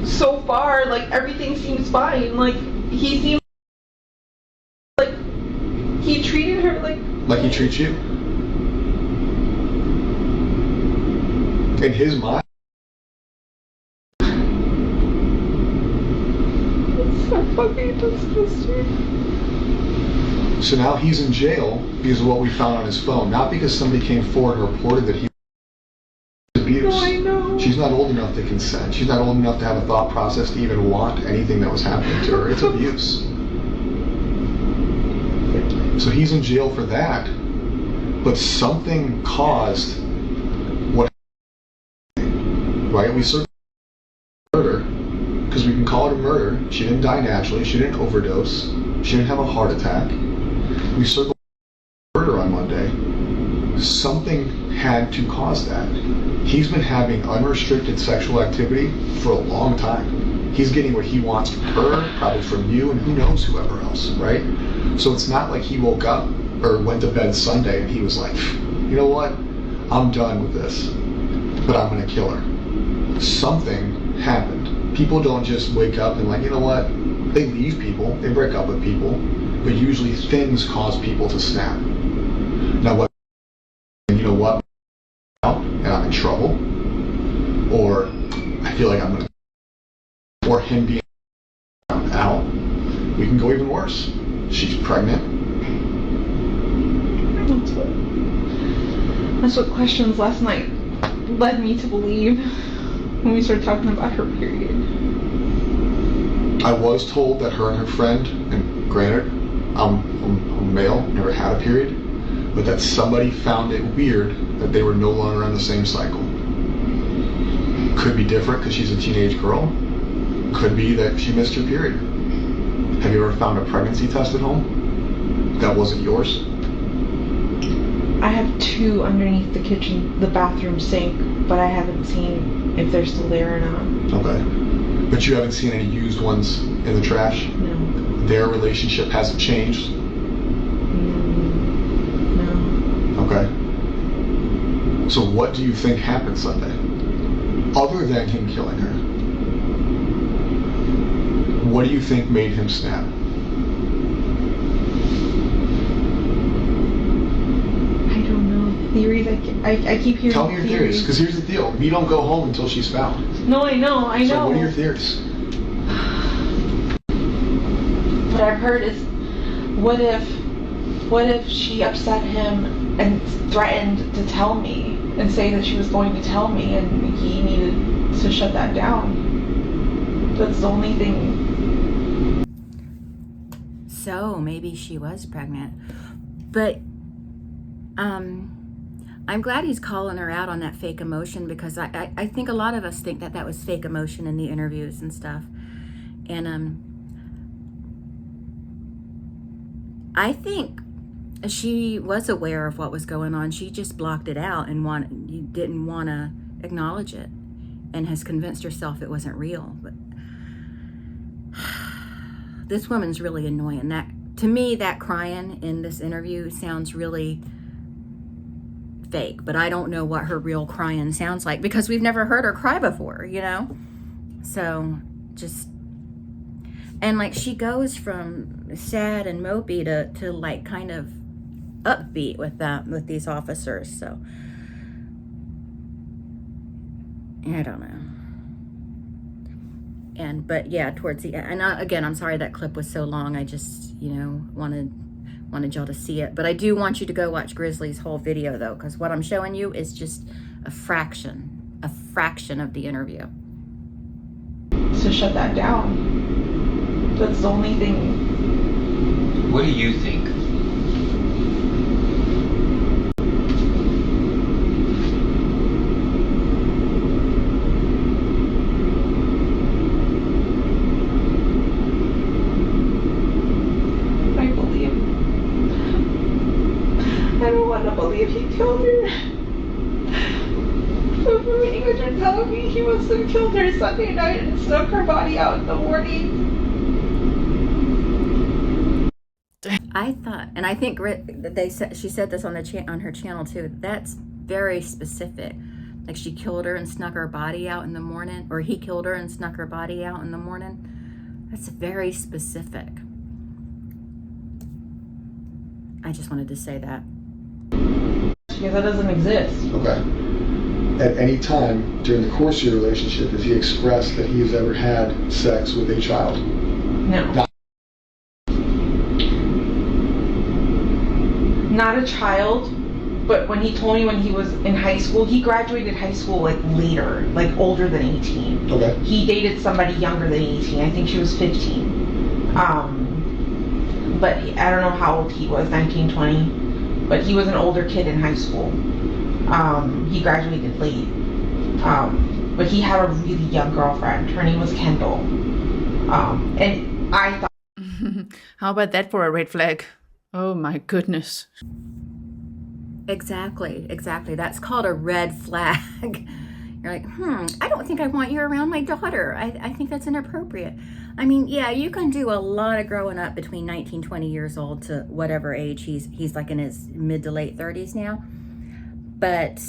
so far, like everything seems fine. Like he seemed like he treated her like he treats you. In his mind. It's so fucking disgusting. So now he's in jail because of what we found on his phone, not because somebody came forward and reported that he was abused. No, I know. She's not old enough to consent. She's not old enough to have a thought process to even want anything that was happening to her. It's abuse. So he's in jail for that, but something caused what happened, right? We searched murder, because we can call it a murder. She didn't die naturally. She didn't overdose. She didn't have a heart attack. We circled murder on Monday. Something had to cause that. He's been having unrestricted sexual activity for a long time. He's getting what he wants from her, probably from you, and who knows whoever else, right? So it's not like he woke up or went to bed Sunday and he was like, you know what? I'm done with this, but I'm going to kill her. Something happened. People don't just wake up and like, you know what? They leave people, they break up with people, but usually things cause people to snap. Now what, you know what, and I'm in trouble, or I I feel like I'm gonna, or him being out. We can go even worse. She's pregnant. That's what questions last night led me to believe when we started talking about her period. I was told that her and her friend, and granted, I'm male, never had a period, but that somebody found it weird that they were no longer on the same cycle. Could be different because she's a teenage girl. Could be that she missed her period. Have you ever found a pregnancy test at home that wasn't yours? I have 2 underneath the bathroom sink, but I haven't seen if they're still there or not. Okay. But you haven't seen any used ones in the trash? No. Their relationship hasn't changed? No. Okay. So what do you think happened Sunday? Other than him killing her. What do you think made him snap? I don't know. Theories, I keep hearing Tell me your theories, because here's the deal. We don't go home until she's found. No, I know. So what are your theories? What I've heard is, what if she upset him and threatened to tell me and say that she was going to tell me and he needed to shut that down. That's the only thing. So maybe she was pregnant. But I'm glad he's calling her out on that fake emotion, because I think a lot of us think that was fake emotion in the interviews and stuff. And I think she was aware of what was going on. She just blocked it out and didn't want to acknowledge it, and has convinced herself it wasn't real. But this woman's really annoying. That, to me, that crying in this interview sounds really fake, but I don't know what her real crying sounds like, because we've never heard her cry before, you know? So just, and like, she goes from sad and mopey to like kind of upbeat with these officers. So I don't know. But yeah, towards the end, and again, I'm sorry that clip was so long. I just, wanted y'all to see it. But I do want you to go watch Grizzly's whole video, though, because what I'm showing you is just a fraction of the interview. So shut that down. That's the only thing. What do you think? I don't want to believe he killed her. But when you guys are telling me he must have killed her Sunday night and snuck her body out in the morning. I thought, and I think she said this on her channel too. That's very specific. Like, she killed her and snuck her body out in the morning, or he killed her and snuck her body out in the morning. That's very specific. I just wanted to say that. Because that doesn't exist. Okay. At any time during the course of your relationship, has he expressed that he has ever had sex with a child? No. Not a child, but when he told me when he was in high school, he graduated high school like later, like older than 18. Okay. He dated somebody younger than 18. I think she was 15. But I don't know how old he was, 19, 20. But he was an older kid in high school. He graduated late. But he had a really young girlfriend. Her name was Kendall. And I thought... How about that for a red flag? Oh my goodness. Exactly. That's called a red flag. You're like, I don't think I want you around my daughter. I think that's inappropriate. I mean, yeah, you can do a lot of growing up between 19, 20 years old to whatever age. He's like in his mid to late 30s now. But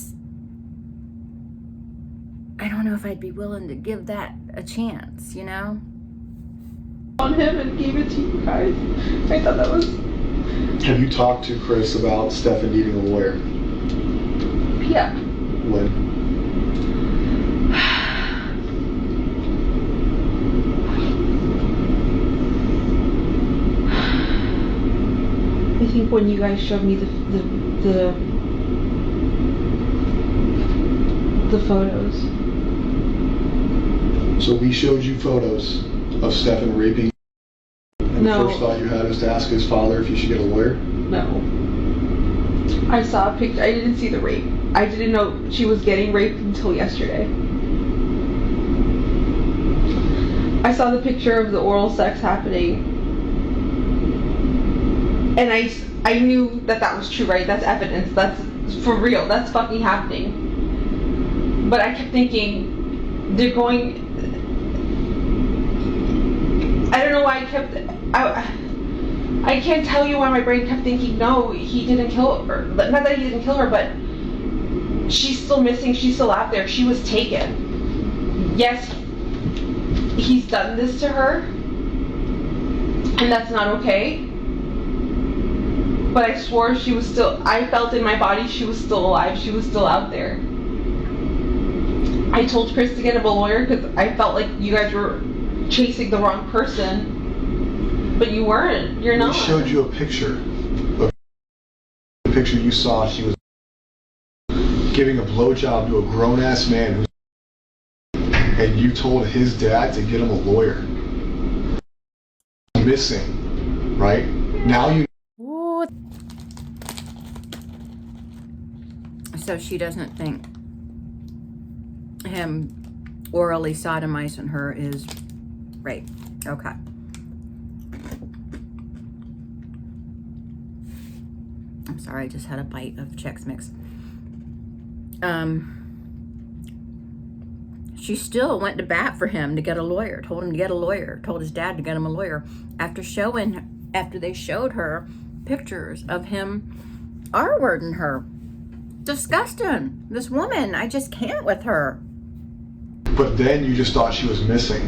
I don't know if I'd be willing to give that a chance, you know? On him and gave it to you guys. I thought that was... Have you talked to Chris about Stefan needing a lawyer? Yeah. When? think when you guys showed me the photos. So we showed you photos of Stefan raping. And No. the first thought you had was to ask his father if you should get a lawyer? No. I saw a picture. I didn't see the rape. I didn't know she was getting raped until yesterday. I saw the picture of the oral sex happening. And I knew that was true, right? That's evidence. That's for real. That's fucking happening. But I kept thinking, they're going... I don't know why I can't tell you why my brain kept thinking, no, he didn't kill her. Not that he didn't kill her, but she's still missing. She's still out there. She was taken. Yes, he's done this to her, and that's not okay. But I swore I felt in my body she was still alive. She was still out there. I told Chris to get him a lawyer because I felt like you guys were chasing the wrong person. But you weren't. You're not. We showed you a picture. The picture you saw, she was giving a blowjob to a grown-ass man and you told his dad to get him a lawyer. Missing, right? Now you... What? So she doesn't think him orally sodomizing her is rape. Okay. I'm sorry, I just had a bite of Chex Mix. She still went to bat for him to get a lawyer, told him to get a lawyer, told his dad to get him a lawyer after they showed her pictures of him R-wording her. Disgusting. This woman, I just can't with her. But then you just thought she was missing.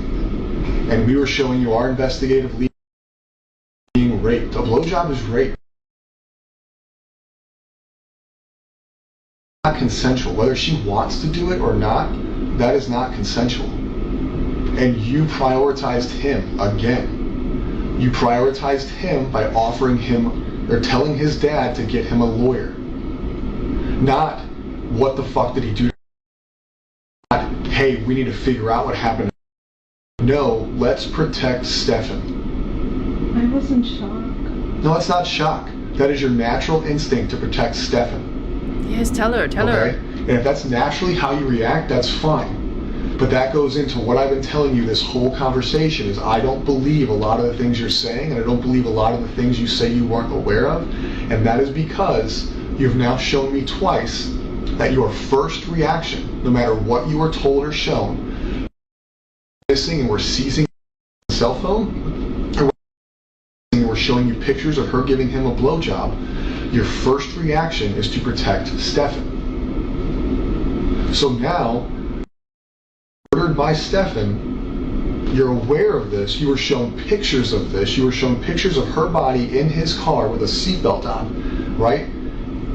And we were showing you our investigative lead being raped. A blowjob is rape. Not consensual. Whether she wants to do it or not, that is not consensual. And you prioritized him again. You prioritized him by offering him or telling his dad to get him a lawyer. Not what the fuck did he do? Not, hey, we need to figure out what happened. No, let's protect Stefan. I was in shock. No, that's not shock. That is your natural instinct to protect Stefan. Yes, tell her. Okay? And if that's naturally how you react, that's fine. But that goes into what I've been telling you this whole conversation is I don't believe a lot of the things you're saying, and I don't believe a lot of the things you say you weren't aware of. And that is because you've now shown me twice that your first reaction, no matter what you were told or shown, missing and we're seizing the cell phone, or we're showing you pictures of her giving him a blowjob, your first reaction is to protect Stefan. So now, murdered by Stefan, you're aware of this, you were shown pictures of this, you were shown pictures of her body in his car with a seatbelt on, right?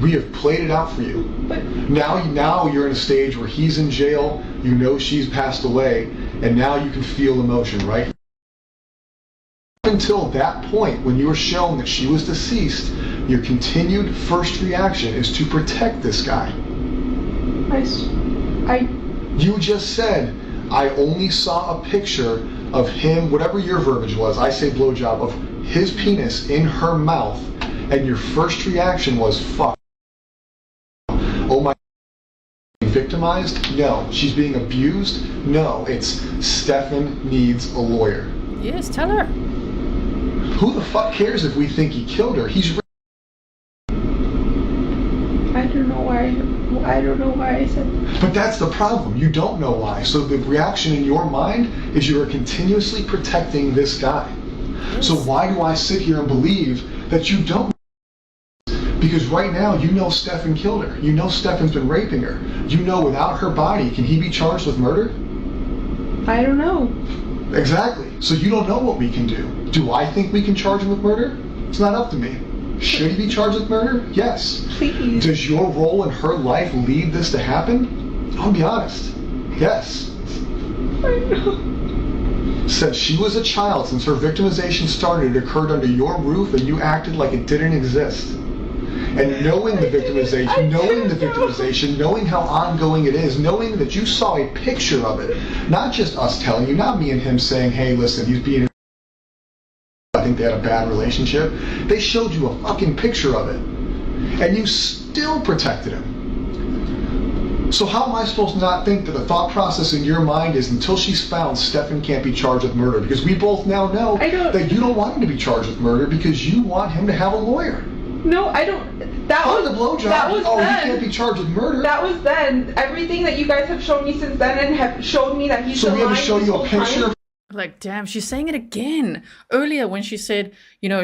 We have played it out for you. But Now you're in a stage where he's in jail, you know she's passed away, and now you can feel emotion, right? Until that point, when you were shown that she was deceased, your continued first reaction is to protect this guy. You just said, I only saw a picture of him, whatever your verbiage was, I say blowjob, of his penis in her mouth, and your first reaction was, fuck. Oh my, victimized? No. She's being abused? No. It's Stefan needs a lawyer. Yes, tell her. Who the fuck cares if we think he killed her? He's... I don't know why I said that. But that's the problem. You don't know why. So the reaction in your mind is you are continuously protecting this guy. Yes. So why do I sit here and believe that you don't? Because right now you know Stefan killed her. You know Stefan's been raping her. You know without her body, can he be charged with murder? I don't know. Exactly. So you don't know what we can do. Do I think we can charge him with murder? It's not up to me. Should he be charged with murder? Yes. Please. Does your role in her life lead this to happen? I'll be honest. Yes. I know. Since she was a child, since her victimization started, it occurred under your roof and you acted like it didn't exist. And knowing the victimization, knowing how ongoing it is, knowing that you saw a picture of it, not just us telling you, not me and him saying, hey, listen, he's being, I think they had a bad relationship. They showed you a fucking picture of it. And you still protected him. So how am I supposed to not think that the thought process in your mind is until she's found, Stefan can't be charged with murder? Because we both now know that you don't want him to be charged with murder because you want him to have a lawyer. No, I don't. That was the blowjob. That was then. then. He can't be charged with murder. That was then. Everything that you guys have shown me since then and have shown me that he's so we had to show you a picture. Time. Like, damn, she's saying it again. Earlier when she said,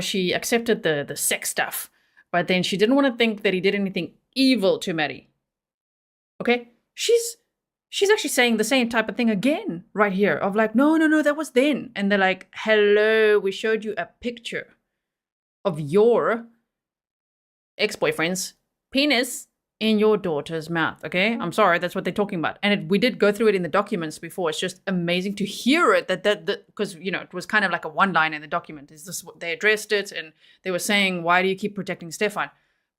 she accepted the sex stuff, but then she didn't want to think that he did anything evil to Maddie. Okay? She's actually saying the same type of thing again right here of like, no, that was then. And they're like, hello, we showed you a picture of your ex-boyfriend's penis in your daughter's mouth. Okay, I'm sorry, that's what they're talking about, and we did go through it in the documents before. It's just amazing to hear it that because it was kind of like a one line in the document. Is this what they addressed it, and they were saying, why do you keep protecting Stefan?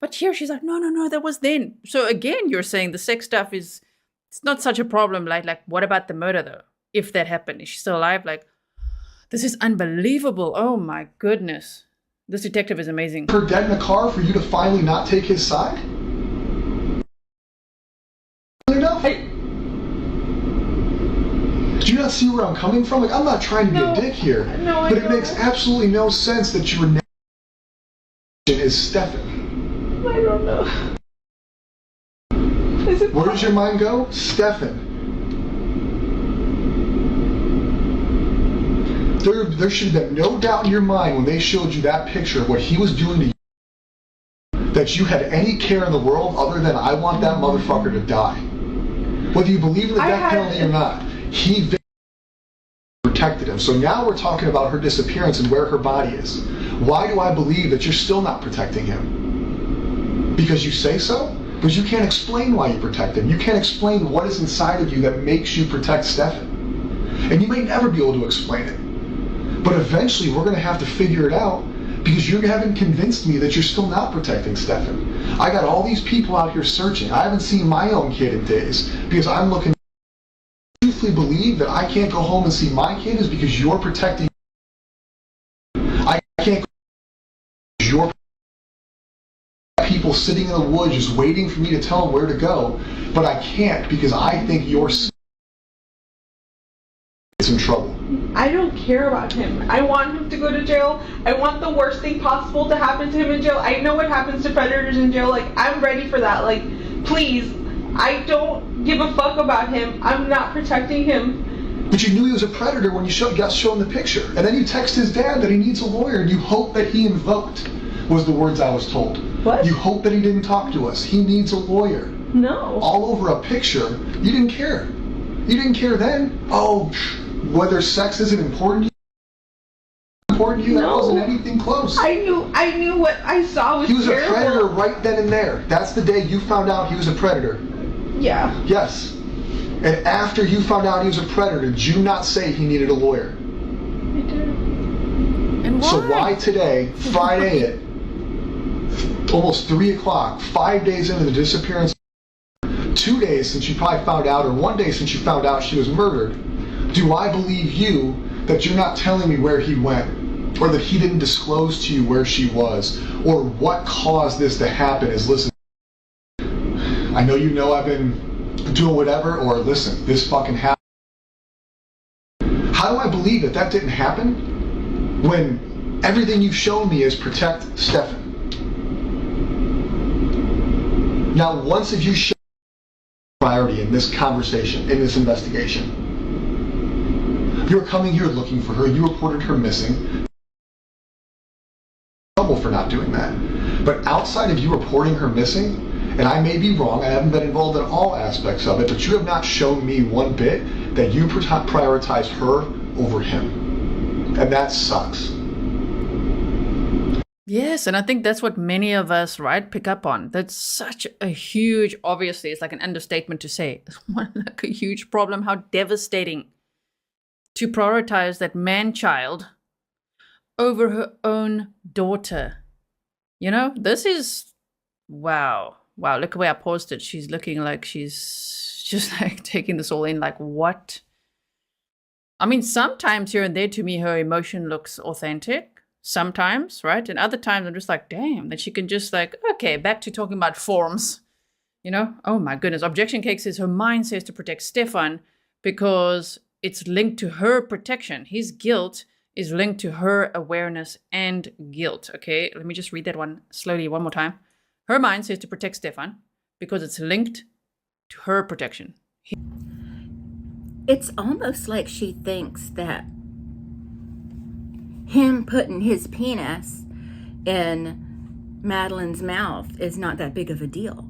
But here she's like, no, that was then. So again, you're saying the sex stuff it's not such a problem. Like what about the murder though? If that happened, is she still alive? Like, this is unbelievable. Oh my goodness. This detective is amazing. Her dead in the car for you to finally not take his side? Enough? Do you not see where I'm coming from? Like, I'm not trying to be a dick here. No, but it makes absolutely no sense that your name is Stefan. I don't know. Where does your mind go? Stefan. There should have been no doubt in your mind when they showed you that picture of what he was doing to you, that you had any care in the world other than I want that motherfucker to die. Whether you believe in the death penalty or not, he protected him. So now we're talking about her disappearance and where her body is. Why do I believe that you're still not protecting him? Because you say so? Because you can't explain why you protect him. You can't explain what is inside of you that makes you protect Stefan. And you may never be able to explain it. But eventually we're going to have to figure it out because you haven't convinced me that you're still not protecting Stefan. I got all these people out here searching. I haven't seen my own kid in days because I'm looking. Truthfully believe that I can't go home and see my kid is because you're protecting. I can't. You're people sitting in the woods just waiting for me to tell them where to go, but I can't because I think you're in trouble. I don't care about him. I want him to go to jail. I want the worst thing possible to happen to him in jail. I know what happens to predators in jail. Like, I'm ready for that. Like, please. I don't give a fuck about him. I'm not protecting him. But you knew he was a predator when you got shown the picture. And then you text his dad that he needs a lawyer and you hope that he invoked, was the words I was told. What? You hope that he didn't talk to us. He needs a lawyer. No. All over a picture. You didn't care. You didn't care then. Oh, whether sex isn't important to you, that wasn't anything close. I knew what I saw was He was terrible. a predator right then and there. That's the day you found out he was a predator. Yeah. Yes. And after you found out he was a predator, did you not say he needed a lawyer? I did. And why? So why today, Friday at almost 3 o'clock, 5 days into the disappearance, 2 days since you probably found out, or 1 day since you found out she was murdered, do I believe you that you're not telling me where he went, or that he didn't disclose to you where she was, or what caused this to happen is, listen, I know you know I've been doing whatever, or listen, this fucking happened. How do I believe that that didn't happen when everything you've shown me is protect Stefan? Now, once have you shown priority in this conversation, in this investigation? You're coming here looking for her. You reported her missing. Trouble for not doing that. But outside of you reporting her missing, and I may be wrong, I haven't been involved in all aspects of it, but you have not shown me one bit that you prioritize her over him. And that sucks. Yes, and I think that's what many of us, right, pick up on. That's such a huge, obviously, it's like an understatement to say, like a huge problem, how devastating to prioritize that man-child over her own daughter. You know, this is, wow. Wow, look the way I paused it. She's looking like she's just like taking this all in, like, what? I mean, sometimes here and there, to me, her emotion looks authentic. Sometimes, right? And other times, I'm just like, damn. Then she can just like, okay, back to talking about forms. You know? Oh my goodness. Objection Cake says her mind says to protect Stefan because it's linked to her protection. His guilt is linked to her awareness and guilt. Okay, let me just read that one slowly one more time. Her mind says to protect Stefan because it's linked to her protection. It's almost like she thinks that him putting his penis in Madeline's mouth is not that big of a deal,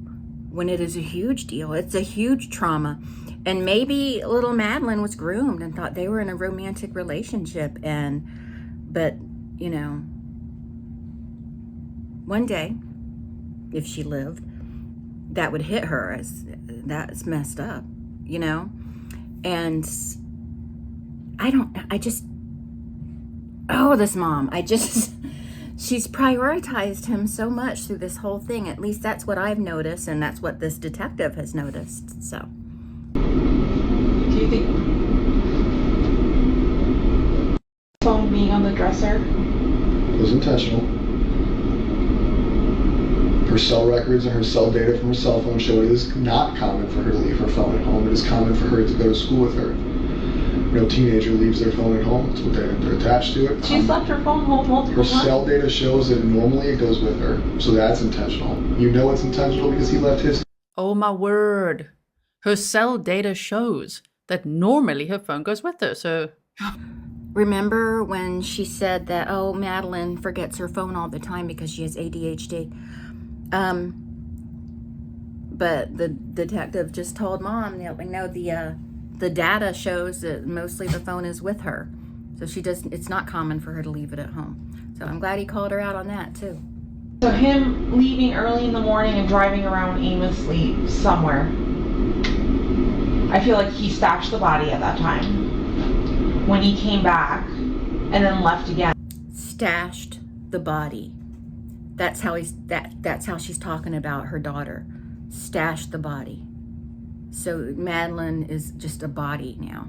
when it is a huge deal. It's a huge trauma. And maybe little Madeline was groomed and thought they were in a romantic relationship. But, you know, one day, if she lived, that would hit her as that's messed up, you know? And this mom, she's prioritized him so much through this whole thing. At least that's what I've noticed, and that's what this detective has noticed, so. Do you think phone being on the dresser? It was intentional. Her cell records and her cell data from her cell phone show it is not common for her to leave her phone at home. It is common for her to go to school with her. No teenager leaves their phone at home. It's what they're attached to it. She's left her phone home multiple Her times. cell data shows that normally it goes with her, so that's intentional. You know it's intentional because he left his. Oh my word. Her cell data shows that normally her phone goes with her, so... Remember when she said that, oh, Madeline forgets her phone all the time because she has ADHD? But the detective just told Mom, no, the data shows that mostly the phone is with her. So it's not common for her to leave it at home. So I'm glad he called her out on that too. So him leaving early in the morning and driving around aimlessly somewhere. I feel like he stashed the body at that time. When he came back and then left again. Stashed the body. That's how she's talking about her daughter. Stashed the body. So Madeline is just a body now.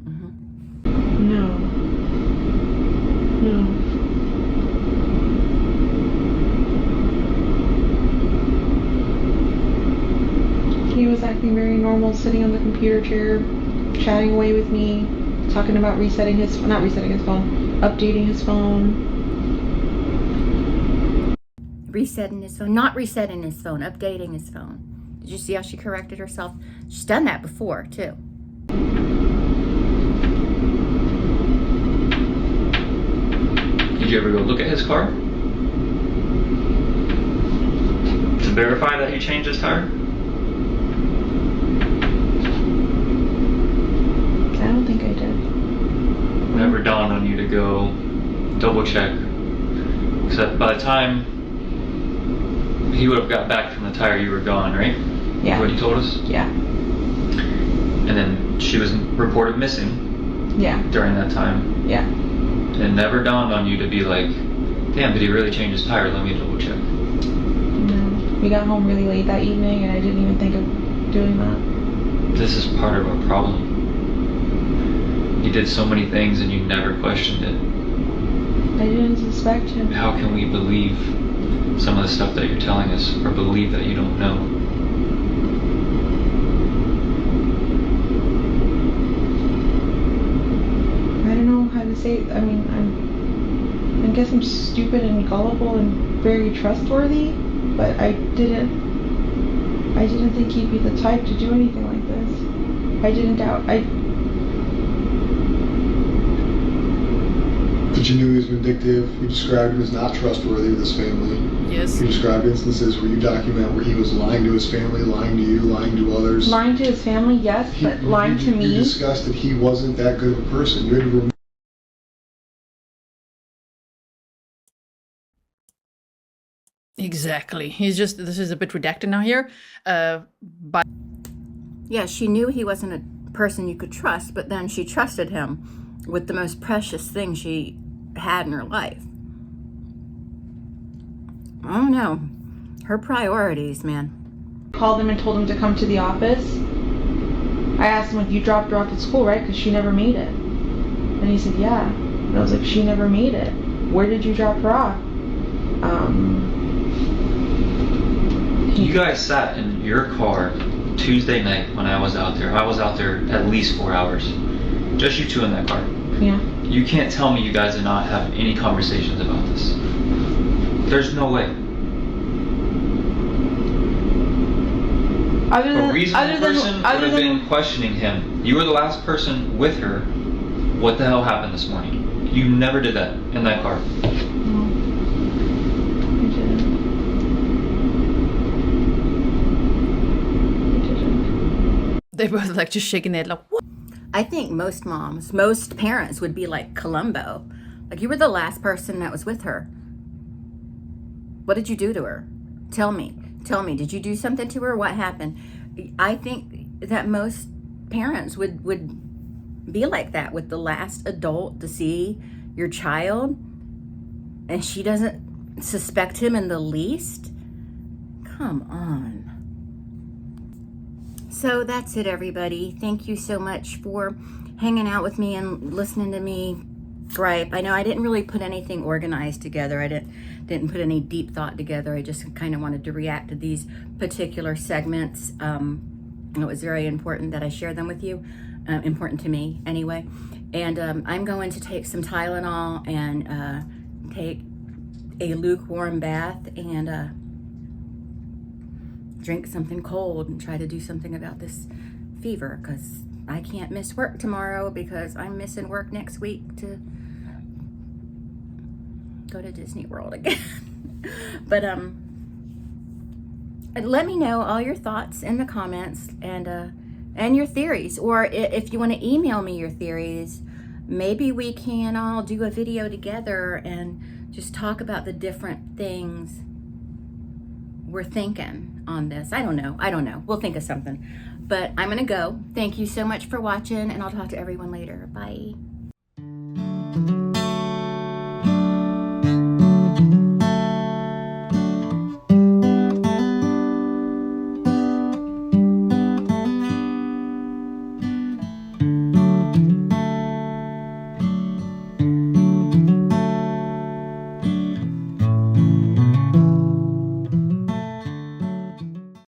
Mm-hmm. No. He was acting very normal, sitting on the computer chair, chatting away with me, talking about not resetting his phone, updating his phone. Resetting his phone, not resetting his phone, updating his phone. Did you see how she corrected herself? She's done that before, too. Did you ever go look at his car? To verify that he changed his tire? I don't think I did. Never dawned on you to go double check. Except by the time he would have got back from the tire, you were gone, right? Yeah. What you told us? Yeah. And then she was reported missing Yeah. during that time. Yeah. And it never dawned on you to be like, damn, did he really change his tire? Let me double check. No. We got home really late that evening and I didn't even think of doing that. This is part of our problem. You did so many things and you never questioned it. I didn't suspect him. How can we believe some of the stuff that you're telling us or believe that you don't know? I don't know how to say it. I mean, I guess I'm stupid and gullible and very trustworthy, but I didn't think he'd be the type to do anything like this. I didn't doubt. But you knew he was vindictive. You described him as not trustworthy with his family. Yes. You described instances where you document where he was lying to his family, lying to you, lying to others. Lying to his family, yes, but lying to me. You discussed that he wasn't that good of a person. You had to remove. Exactly. This is a bit redacted now here. But Yeah, she knew he wasn't person you could trust, but then she trusted him with the most precious thing she had in her life. I don't know. Her priorities, man. Called him and told him to come to the office. I asked him, like, you dropped her off at school, right? Because she never made it. And he said, yeah. And I was like, she never made it. Where did you drop her off? You guys sat in your car Tuesday night when I was out there. I was out there at least 4 hours. Just you two in that car. Yeah. You can't tell me you guys did not have any conversations about this. There's no way. A reasonable person would have been questioning him. You were the last person with her. What the hell happened this morning? You never did that in that car. No, I didn't. They both like just shaking their head like, what? I think most moms, most parents would be like Columbo. Like, you were the last person that was with her. What did you do to her? Tell me. Did you do something to her? What happened? I think that most parents would be like that with the last adult to see your child, and she doesn't suspect him in the least. Come on. So that's it, everybody. Thank you so much for hanging out with me and listening to me gripe. I know I didn't really put anything organized together. I didn't put any deep thought together. I just kind of wanted to react to these particular segments. It was very important that I share them with you. Important to me anyway. And I'm going to take some Tylenol and take a lukewarm bath and drink something cold and try to do something about this fever, because I can't miss work tomorrow because I'm missing work next week to go to Disney World again. But let me know all your thoughts in the comments and your theories, or if you want to email me your theories, maybe we can all do a video together and just talk about the different things we're thinking on this. I don't know. We'll think of something. But I'm gonna go. Thank you so much for watching, and I'll talk to everyone later. Bye.